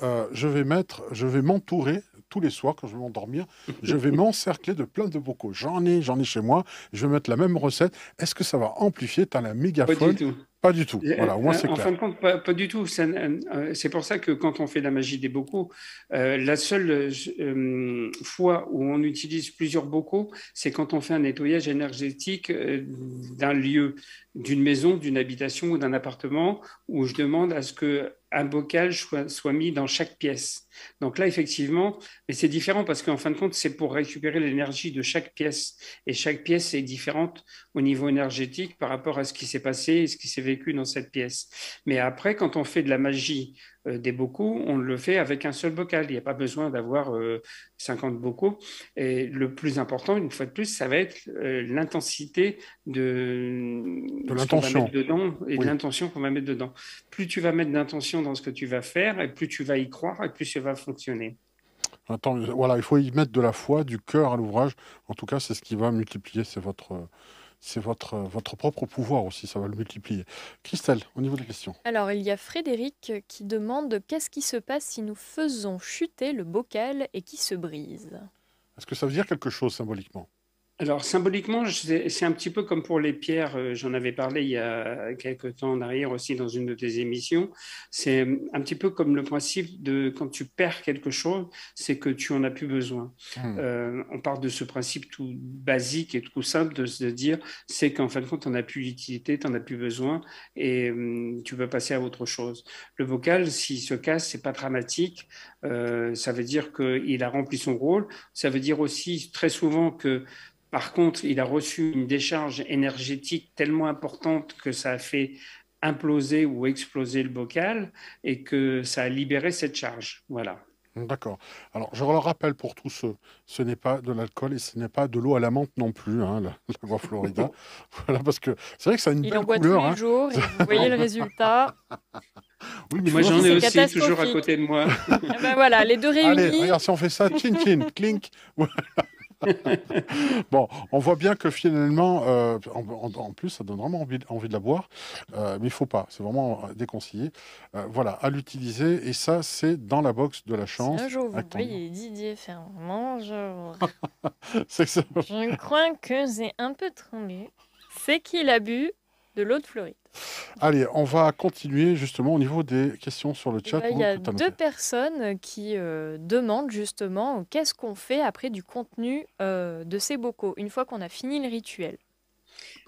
Je vais m'entourer tous les soirs quand je vais m'endormir, je vais m'encercler de plein de bocaux. J'en ai chez moi. Je vais mettre la même recette. Est-ce que ça va amplifier? T'as la méga Pas du folle? tout. Pas du tout. Voilà, au moins c'est En clair. fin de compte, pas du tout. C'est pour ça que quand on fait la magie des bocaux, la seule fois où on utilise plusieurs bocaux, c'est quand on fait un nettoyage énergétique d'un lieu, d'une maison, d'une habitation ou d'un appartement, où je demande à ce que un bocal soit mis dans chaque pièce. Donc là, effectivement, mais c'est différent parce qu'en fin de compte, c'est pour récupérer l'énergie de chaque pièce. Et chaque pièce est différente au niveau énergétique par rapport à ce qui s'est passé et ce qui s'est vécu dans cette pièce. Mais après, quand on fait de la magie des bocaux, on le fait avec un seul bocal. Il n'y a pas besoin d'avoir 50 bocaux. Et le plus important, une fois de plus, ça va être l'intensité de ce qu'on va l'intention. mettre dedans et de Oui. l'intention qu'on va mettre dedans. Plus tu vas mettre d'intention dans ce que tu vas faire, et plus tu vas y croire, et plus ça va fonctionner. Attends, voilà, il faut y mettre de la foi, du cœur à l'ouvrage. En tout cas, c'est ce qui va multiplier. C'est votre propre pouvoir aussi, ça va le multiplier. Christelle, au niveau des questions. Alors, il y a Frédéric qui demande qu'est-ce qui se passe si nous faisons chuter le bocal et qui se brise? Est-ce que ça veut dire quelque chose symboliquement? Alors, symboliquement, c'est un petit peu comme pour les pierres, j'en avais parlé il y a quelques temps en arrière aussi dans une de tes émissions. C'est un petit peu comme le principe de quand tu perds quelque chose, c'est que tu en as plus besoin. On part de ce principe tout basique et tout simple de se dire, c'est qu'en fin de compte, tu n'en as plus l'utilité, tu n'en as plus besoin et tu peux passer à autre chose. Le bocal, s'il se casse, c'est pas dramatique. Ça veut dire qu'il a rempli son rôle. Ça veut dire aussi très souvent que par contre, il a reçu une décharge énergétique tellement importante que ça a fait imploser ou exploser le bocal et que ça a libéré cette charge. Voilà. D'accord. Alors, je le rappelle pour tous ceux, ce n'est pas de l'alcool et ce n'est pas de l'eau à la menthe non plus, hein, l'agua Florida. Voilà, parce que c'est vrai que ça a une Il belle en boit couleur. tous les Hein. jours et vous voyez le résultat. Oui, mais Moi, sinon, j'en ai c'est aussi toujours à catastrophique. côté de moi. Ah ben voilà, les deux allez, réunis. regarde, si on fait ça, chin chin, clink. Bon, on voit bien que finalement, en plus, ça donne vraiment envie de la boire, mais il faut pas, c'est vraiment déconseillé. Voilà, à l'utiliser, et ça, c'est dans la box de la Si chance. un jour vous Attends. voyez Didier faire bonjour, C'est ça. je crois que j'ai un peu tremblé, c'est qu'il a bu de l'eau de Floride. Allez, on va continuer justement au niveau des questions sur le Et chat. là, il y a que t'as deux noté. personnes qui demandent justement qu'est-ce qu'on fait après du contenu de ces bocaux, une fois qu'on a fini le rituel.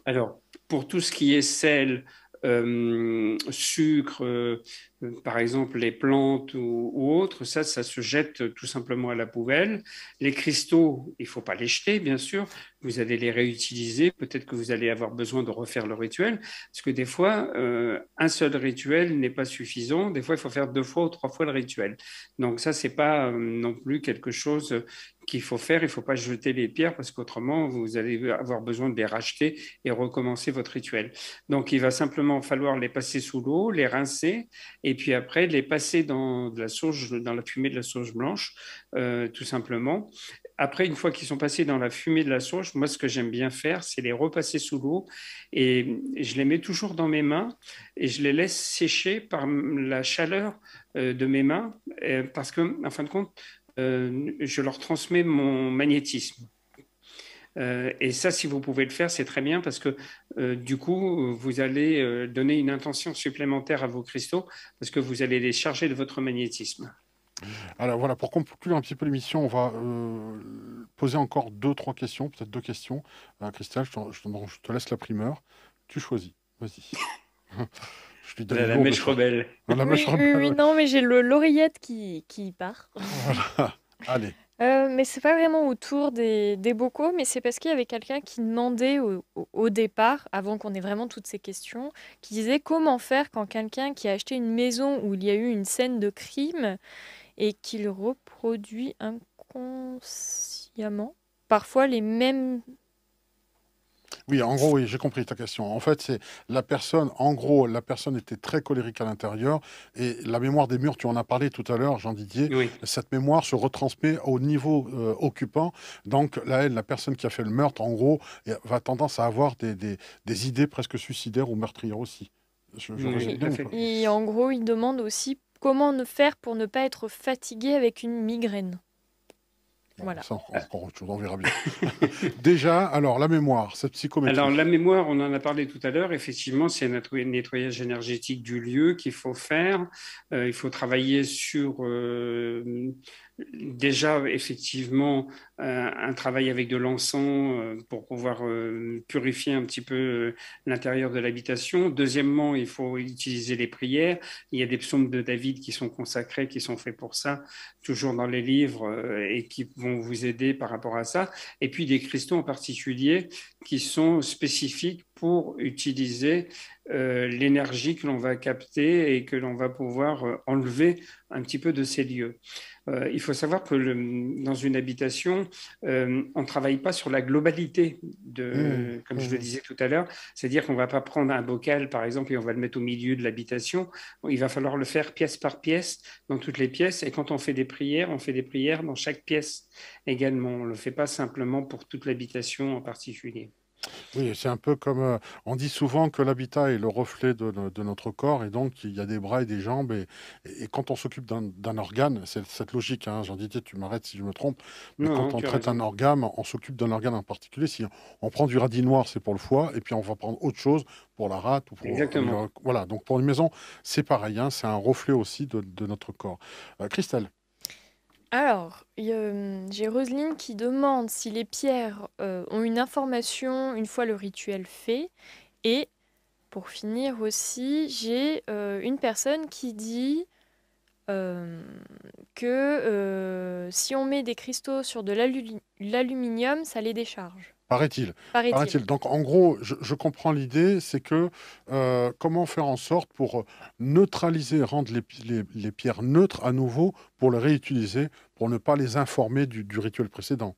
Alors, pour tout ce qui est sel, sucre, par exemple les plantes ou autres, ça se jette tout simplement à la poubelle. Les cristaux, il ne faut pas les jeter, bien sûr. Vous allez les réutiliser. Peut-être que vous allez avoir besoin de refaire le rituel. Parce que des fois, un seul rituel n'est pas suffisant. Des fois, il faut faire 2 fois ou 3 fois le rituel. Donc ça, c'est pas non plus quelque chose qu'il faut faire. Il ne faut pas jeter les pierres parce qu'autrement, vous allez avoir besoin de les racheter et recommencer votre rituel. Donc, il va simplement falloir les passer sous l'eau, les rincer et puis après, les passer dans la fumée de la sauge blanche, tout simplement. Après, une fois qu'ils sont passés dans la fumée de la sauge, moi, ce que j'aime bien faire, c'est les repasser sous l'eau et je les mets toujours dans mes mains et je les laisse sécher par la chaleur de mes mains parce que, en fin de compte, je leur transmets mon magnétisme. Et ça, si vous pouvez le faire, c'est très bien parce que du coup, vous allez donner une intention supplémentaire à vos cristaux parce que vous allez les charger de votre magnétisme. Alors voilà, pour conclure un petit peu l'émission, on va poser encore 2, 3 questions, peut-être 2 questions. Christelle, je te laisse la primeur. Tu choisis. Vas-y. Je lui donne La une lourde mèche choix. rebelle. La mèche Oui, rebelle, ouais. non, mais j'ai l'oreillette qui part. Voilà. Allez. Mais c'est pas vraiment autour des bocaux, mais c'est parce qu'il y avait quelqu'un qui demandait au départ, avant qu'on ait vraiment toutes ces questions, qui disait comment faire quand quelqu'un qui a acheté une maison où il y a eu une scène de crime et qu'il reproduit inconsciemment, parfois les mêmes... Oui, en gros, oui, j'ai compris ta question. En fait, c'est la personne, en gros, la personne était très colérique à l'intérieur et la mémoire des murs, tu en as parlé tout à l'heure, Jean-Didier, Oui, cette mémoire se retransmet au niveau occupant. Donc, la personne qui a fait le meurtre, en gros, va tendance à avoir des idées presque suicidaires ou meurtrières aussi. Je oui, résume tout bien à ou fait. pas? Et en gros, il demande aussi comment faire pour ne pas être fatigué avec une migraine. Bon, Voilà. ça, encore autre chose, on verra bien. Déjà, alors, la mémoire, cette Alors, psychométrie. la mémoire, on en a parlé tout à l'heure. Effectivement, c'est un nettoyage énergétique du lieu qu'il faut faire. Il faut travailler sur déjà, effectivement, un travail avec de l'encens pour pouvoir purifier un petit peu l'intérieur de l'habitation. Deuxièmement, il faut utiliser les prières. Il y a des psaumes de David qui sont consacrés, qui sont faits pour ça, toujours dans les livres et qui vont vous aider par rapport à ça. Et puis des cristaux en particulier qui sont spécifiques pour utiliser l'énergie que l'on va capter et que l'on va pouvoir enlever un petit peu de ces lieux. Il faut savoir que dans une habitation, on ne travaille pas sur la globalité, comme je le disais tout à l'heure, c'est-à-dire qu'on ne va pas prendre un bocal, par exemple, et on va le mettre au milieu de l'habitation. Il va falloir le faire pièce par pièce, dans toutes les pièces. Et quand on fait des prières dans chaque pièce également. On ne le fait pas simplement pour toute l'habitation en particulier. Oui, c'est un peu comme on dit souvent que l'habitat est le reflet de notre corps et donc il y a des bras et des jambes et quand on s'occupe d'un organe, c'est cette logique, hein, Jean Didier, tu m'arrêtes si je me trompe, mais Non, quand non, on tu as traite un raison. organe, on s'occupe d'un organe en particulier. Si on prend du radis noir, c'est pour le foie et puis on va prendre autre chose pour la rate ou pour Exactement. voilà. Donc pour une maison, c'est pareil, hein, c'est un reflet aussi de notre corps. Christelle, Alors, j'ai Roselyne qui demande si les pierres ont une information une fois le rituel fait. Et pour finir aussi, j'ai une personne qui dit euh, que si on met des cristaux sur de l'aluminium, ça les décharge, paraît-il. paraît-il. Paraît-il. Donc, en gros, je comprends l'idée, c'est que comment faire en sorte pour neutraliser, rendre les pierres neutres à nouveau, pour les réutiliser, pour ne pas les informer du rituel précédent.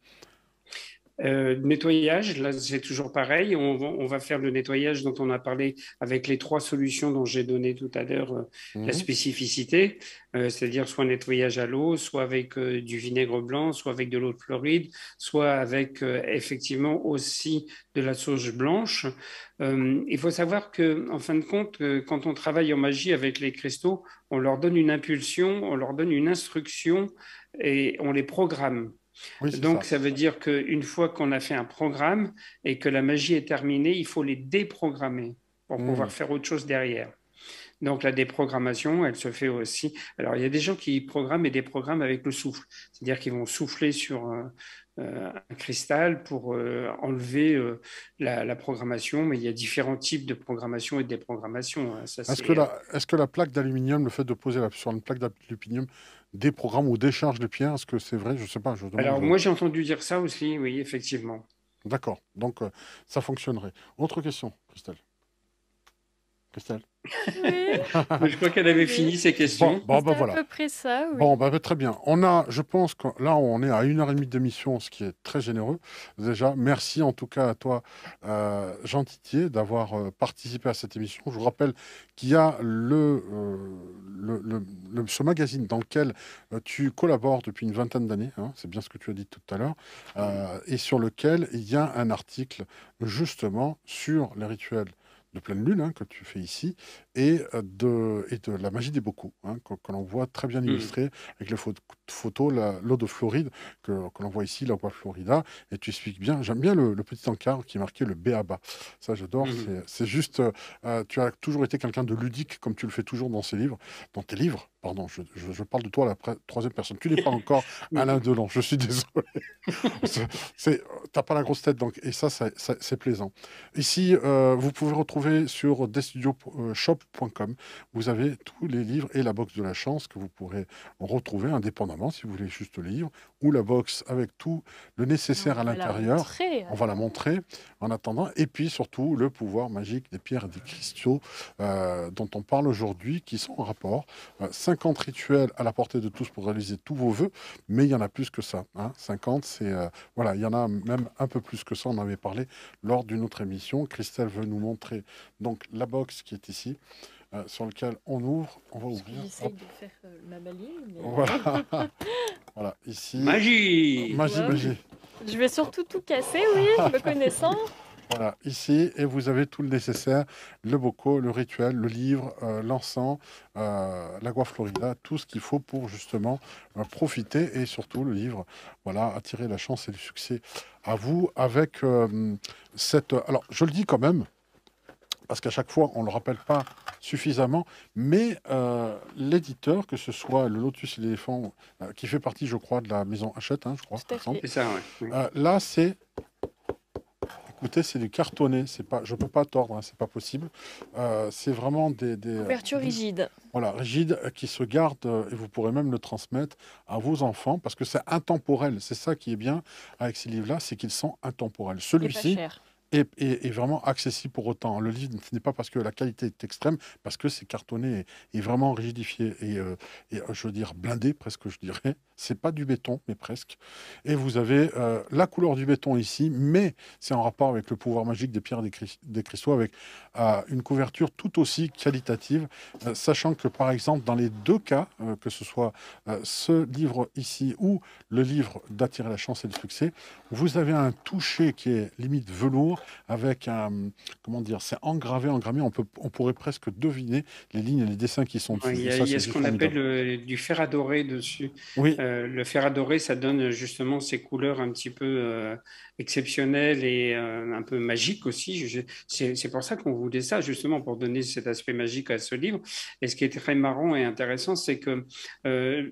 Nettoyage, là c'est toujours pareil. On va faire le nettoyage dont on a parlé avec les 3 solutions dont j'ai donné tout à l'heure la Mhm. spécificité, c'est-à-dire soit nettoyage à l'eau, soit avec du vinaigre blanc, soit avec de l'eau de Floride, soit avec effectivement aussi de la sauge blanche. Il faut savoir que, en fin de compte, quand on travaille en magie avec les cristaux, on leur donne une impulsion, on leur donne une instruction et on les programme. Oui, c'est Donc, ça. ça veut dire qu'une fois qu'on a fait un programme et que la magie est terminée, il faut les déprogrammer pour pouvoir Mhm. faire autre chose derrière. Donc la déprogrammation, elle se fait aussi. Alors il y a des gens qui programment et déprogramment avec le souffle, c'est-à-dire qu'ils vont souffler sur un cristal pour enlever la programmation, mais il y a différents types de programmation et de déprogrammation, hein. Ça, Est-ce que c'est, la plaque d'aluminium, le fait de poser sur une plaque d'aluminium des programmes ou décharge de pierre, est-ce que c'est vrai? Je ne sais pas, je demande. Alors moi j'ai entendu dire ça aussi, oui, effectivement. D'accord, donc ça fonctionnerait. Autre question, Christelle. Christelle. Oui, Mais je crois qu'elle avait oui. fini ses Bon, questions. bon, C'était à voilà. peu près ça, oui. Bon, très bien. Je pense que là, on est à 1h30 d'émission, ce qui est très généreux. Déjà, merci en tout cas à toi, Jean Titier, d'avoir participé à cette émission. Je vous rappelle qu'il y a ce magazine dans lequel tu collabores depuis une vingtaine d'années, hein, c'est bien ce que tu as dit tout à l'heure, et sur lequel il y a un article justement sur les rituels de pleine lune, hein, que tu fais ici, et de la magie des bocaux, hein, que l'on voit très bien Mhm. illustré avec les photos, l'eau de Floride, que l'on voit ici, l'Aqua Florida, et tu expliques bien. J'aime bien le petit encart qui est marqué le B.A.B.A. Ça, j'adore. Mhm. C'est juste, tu as toujours été quelqu'un de ludique, comme tu le fais toujours dans tes livres. Pardon, je parle de toi à la troisième personne. Tu n'es pas encore Alain Delon, je suis désolé. T'as pas la grosse tête, donc, et ça c'est plaisant. Ici, vous pouvez retrouver sur desstudioshop.com, vous avez tous les livres et la box de la chance que vous pourrez retrouver indépendamment si vous voulez juste le livre, ou la box avec tout le nécessaire à l'intérieur. On va la montrer en attendant. Et puis surtout, le pouvoir magique des pierres et des cristaux dont on parle aujourd'hui, qui sont en rapport. 50 rituels à la portée de tous pour réaliser tous vos vœux, mais il y en a plus que ça, hein. 50, voilà, il y en a même un peu plus que ça. On en avait parlé lors d'une autre émission. Christelle veut nous montrer donc la box qui est ici, sur laquelle on ouvre. On va ouvrir. J'essaye de faire ma baline. Mais... Voilà. Voilà, ici. Magie! Magie. Je vais surtout tout casser, oui, me connaissant. Voilà, ici, et vous avez tout le nécessaire, le boco, le rituel, le livre, l'encens, l'agua florida, tout ce qu'il faut pour justement profiter, et surtout le livre, voilà, attirer la chance et le succès à vous avec cette... Alors, je le dis quand même, parce qu'à chaque fois, on ne le rappelle pas suffisamment, mais l'éditeur, que ce soit le Lotus et l'éléphant, qui fait partie, je crois, de la maison Hachette, hein, je crois. Tout à fait. C'est ça, ouais. Là, c'est... Écoutez, c'est du cartonné, je ne peux pas tordre, hein, c'est pas possible. C'est vraiment des Couverture rigide. voilà, rigides qui se gardent, et vous pourrez même le transmettre à vos enfants parce que c'est intemporel. C'est ça qui est bien avec ces livres-là, c'est qu'ils sont intemporels. Et pas Celui-ci cher. est vraiment accessible pour autant. Le livre, ce n'est pas parce que la qualité est extrême, parce que c'est cartonné et vraiment rigidifié et je veux dire blindé presque, je dirais. C'est pas du béton, mais presque. Et vous avez la couleur du béton ici, mais c'est en rapport avec le pouvoir magique des pierres et des cristaux, avec une couverture tout aussi qualitative, sachant que par exemple dans les deux cas, que ce soit ce livre ici ou le livre d'attirer la chance et le succès, vous avez un toucher qui est limite velours avec comment dire, c'est engravé, on pourrait presque deviner les lignes et les dessins qui sont dessus. Ouais, il y Et a, ça, il y a c'est ce juste qu'on appelle formidable. du fer adoré dessus. Oui, Le fer adoré, ça donne justement ces couleurs un petit peu exceptionnelles et un peu magiques aussi. C'est pour ça qu'on voulait ça, justement, pour donner cet aspect magique à ce livre. Et ce qui est très marrant et intéressant, c'est que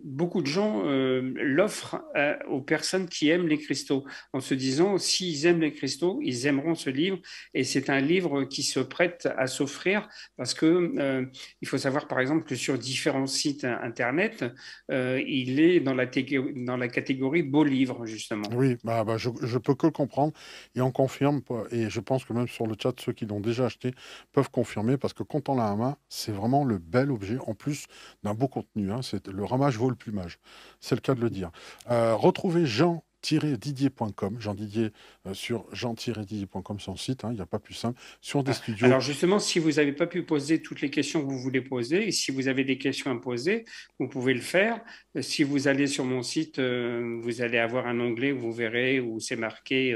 beaucoup de gens l'offrent aux personnes qui aiment les cristaux, en se disant, s'ils aiment les cristaux, ils aimeront ce livre. Et c'est un livre qui se prête à s'offrir parce que il faut savoir, par exemple, que sur différents sites Internet, il est dans la catégorie beau livre, justement. oui, je peux que le comprendre et on confirme, et je pense que même sur le chat, ceux qui l'ont déjà acheté peuvent confirmer parce que quand on l'a à main, c'est vraiment le bel objet en plus d'un beau contenu, hein. Le ramage vaut le plumage, c'est le cas de le dire. Retrouvez Jean-Didier.com, Jean Didier sur Jean-Didier.com, son site, hein, il n'y a pas plus simple, sur des studios. Alors justement, si vous n'avez pas pu poser toutes les questions que vous voulez poser, et si vous avez des questions à poser, vous pouvez le faire. Si vous allez sur mon site, vous allez avoir un onglet où vous verrez où c'est marqué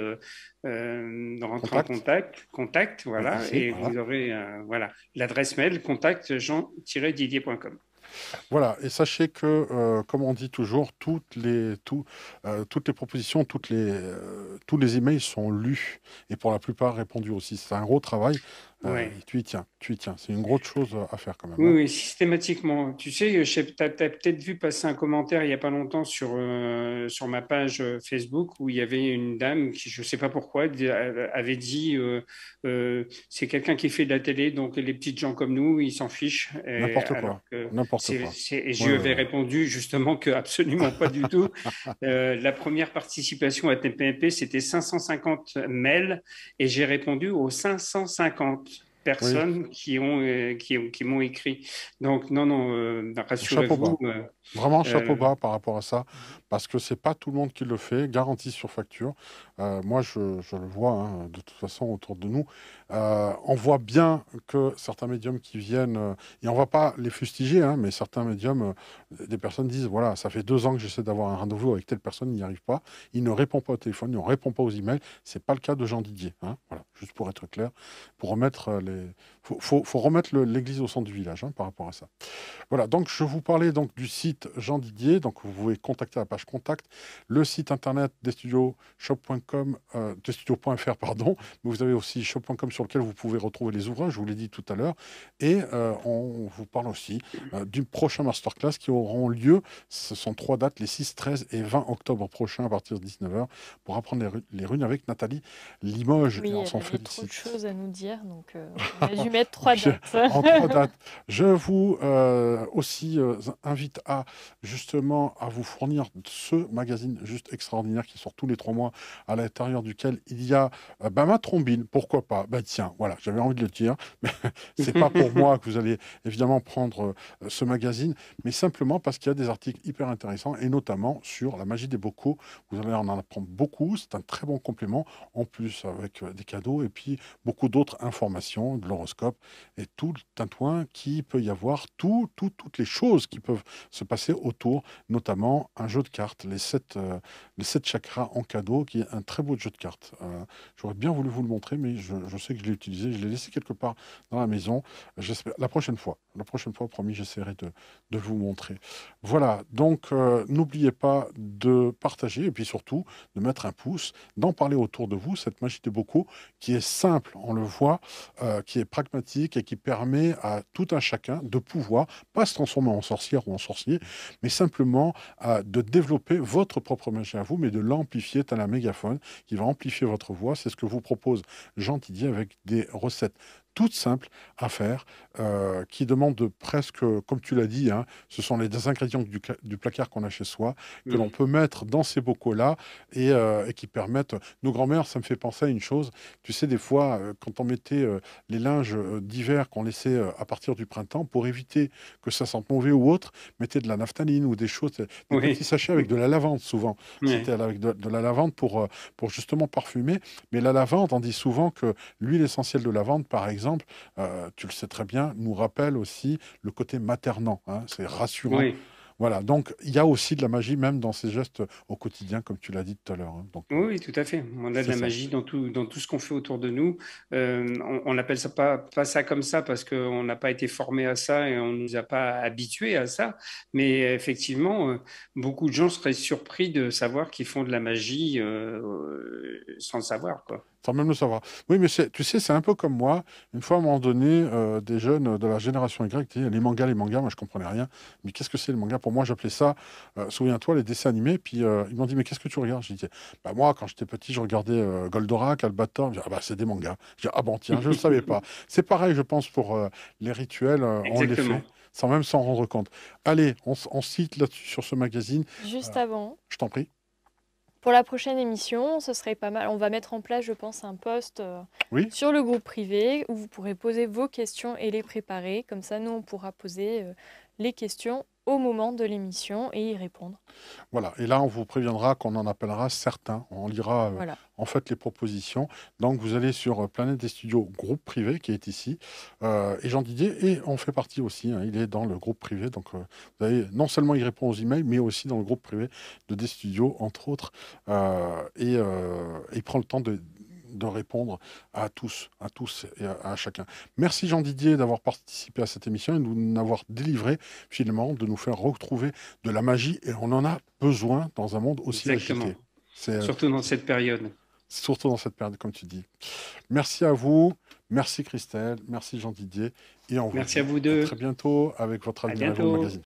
rentrer en contact, voilà, Ici, et voilà. vous aurez voilà, l'adresse mail contact jean-didier.com. Voilà, et sachez que, comme on dit toujours, toutes les propositions, tous les emails sont lus et pour la plupart répondus aussi. C'est un gros travail. Ouais. Et tu y tiens. C'est une grosse chose à faire quand même, Oui, hein. oui, systématiquement. Tu sais, tu as peut-être vu passer un commentaire il n'y a pas longtemps sur ma page Facebook où il y avait une dame qui, je ne sais pas pourquoi, avait dit c'est quelqu'un qui fait de la télé, donc les petites gens comme nous, ils s'en fichent. N'importe Alors quoi. que N'importe quoi. et je Ouais, lui ouais, avais ouais. répondu justement que absolument pas du tout. La première participation à TPMP, c'était 550 mails et j'ai répondu aux 550 Oui, personnes qui m'ont écrit. Donc, non, non, chapeau bas. rassurez-vous. Vraiment, chapeau Euh, bas par rapport à ça, parce que c'est pas tout le monde qui le fait, garantie sur facture. Moi, je le vois, hein, de toute façon, autour de nous. On voit bien que certains médiums qui viennent, et on va pas les fustiger, hein, mais certains médiums, des personnes disent, voilà, ça fait 2 ans que j'essaie d'avoir un rendez-vous avec telle personne, il n'y arrive pas, il ne répond pas au téléphone, il ne répond pas aux emails. C'est pas le cas de Jean Didier, hein, voilà, juste pour être clair, pour remettre faut remettre l'église au centre du village, hein, par rapport à ça. Voilà, donc je vous parlais donc du site Jean Didier, donc vous pouvez contacter la page contact, le site internet des studios shop.com, desstudios.fr pardon, mais vous avez aussi shop.com sur lequel vous pouvez retrouver les ouvrages, je vous l'ai dit tout à l'heure, et on vous parle aussi du prochain masterclass qui auront lieu, ce sont 3 dates, les 6, 13 et 20 octobre prochains à partir de 19h pour apprendre les runes avec Nathalie Limoges, et Oui, on elle s'en avait trop de félicite. choses à nous dire, donc on a dû mettre 3 Oui, dates. en 3 dates. Je vous aussi invite à justement à vous fournir ce magazine juste extraordinaire qui sort tous les 3 mois, à l'intérieur duquel il y a ma trombine, pourquoi pas. Tiens, voilà, j'avais envie de le dire, mais c'est pas pour moi que vous allez évidemment prendre ce magazine, mais simplement parce qu'il y a des articles hyper intéressants, et notamment sur la magie des bocaux. Vous allez en apprendre beaucoup, c'est un très bon complément, en plus avec des cadeaux, et puis beaucoup d'autres informations, de l'horoscope, et tout le tintouin qui peut y avoir, toutes les choses qui peuvent se passer autour, notamment un jeu de cartes, les 7 chakras en cadeau, qui est un très beau jeu de cartes. J'aurais bien voulu vous le montrer, mais je sais que je l'ai utilisé, je l'ai laissé quelque part dans la maison. J'espère, la prochaine fois, promis, j'essaierai de vous montrer. Voilà, donc n'oubliez pas de partager, et puis surtout de mettre un pouce, d'en parler autour de vous, cette magie des bocaux, qui est simple, on le voit, qui est pragmatique et qui permet à tout un chacun de pouvoir, pas se transformer en sorcière ou en sorcier, mais simplement de développer votre propre magie à vous, mais de l'amplifier tel un mégaphone qui va amplifier votre voix. C'est ce que vous propose Jean Didier avec des recettes toutes simples à faire, qui demandent presque, comme tu l'as dit, hein, ce sont les ingrédients du placard qu'on a chez soi, que l'on peut mettre dans ces bocaux-là, et qui permettent... Nos grands-mères, ça me fait penser à une chose, tu sais, des fois, quand on mettait les linges d'hiver qu'on laissait à partir du printemps, pour éviter que ça sente mauvais ou autre, mettez de la naphtaline ou des choses, des petits oui, sachets avec de la lavande souvent. C'était ouais. avec de la lavande pour justement parfumer. Mais la lavande, on dit souvent que l'huile essentielle de lavande, par exemple, tu le sais très bien, nous rappelle aussi le côté maternant, hein, c'est rassurant. Oui. Voilà, donc il y a aussi de la magie même dans ces gestes au quotidien, comme tu l'as dit tout à l'heure, hein. Donc Oui, oui, tout à fait. On a de c'est la ça. magie dans tout ce qu'on fait autour de nous. On n'appelle ça pas ça comme ça parce qu'on n'a pas été formé à ça et on ne nous a pas habitués à ça. Mais effectivement, beaucoup de gens seraient surpris de savoir qu'ils font de la magie sans le savoir, quoi. Sans même le savoir. Oui, mais tu sais, c'est un peu comme moi. Une fois, à un moment donné, des jeunes de la génération Y disaient les mangas, moi je comprenais rien. Mais qu'est-ce que c'est le manga? Pour moi, j'appelais ça, souviens-toi, les dessins animés. Puis ils m'ont dit, mais qu'est-ce que tu regardes? J'ai dit, bah moi, quand j'étais petit, je regardais Goldorak, Albator. J'ai dit, ah bah c'est des mangas. J'ai dit, ah bon, tiens, je ne le savais pas. C'est pareil, je pense, pour les rituels, on les Exactement. fait sans même s'en rendre compte. Allez, on cite là-dessus sur ce magazine. Juste Euh, avant, je t'en prie. pour la prochaine émission, ce serait pas mal. On va mettre en place, je pense, un post Oui, sur le groupe privé où vous pourrez poser vos questions et les préparer. Comme ça, nous, on pourra poser les questions au moment de l'émission et y répondre. voilà, et là, on vous préviendra qu'on en appellera certains. On lira Voilà. en fait les propositions. Donc, vous allez sur Planète des Studios, groupe privé qui est ici, et Jean Didier, et on fait partie aussi, hein, il est dans le groupe privé. Donc, vous avez, non seulement il répond aux emails, mais aussi dans le groupe privé de des studios, entre autres, et il prend le temps de répondre à tous et à chacun. Merci Jean Didier d'avoir participé à cette émission et de nous avoir délivré finalement, de nous faire retrouver de la magie, et on en a besoin dans un monde aussi Exactement. agité. C'est Surtout dans cette période. surtout dans cette période, comme tu dis. Merci à vous. Merci Christelle, merci Jean-Didier. Et on vous Merci dit à vous deux. très bientôt avec votre À Admirable bientôt. Magazine.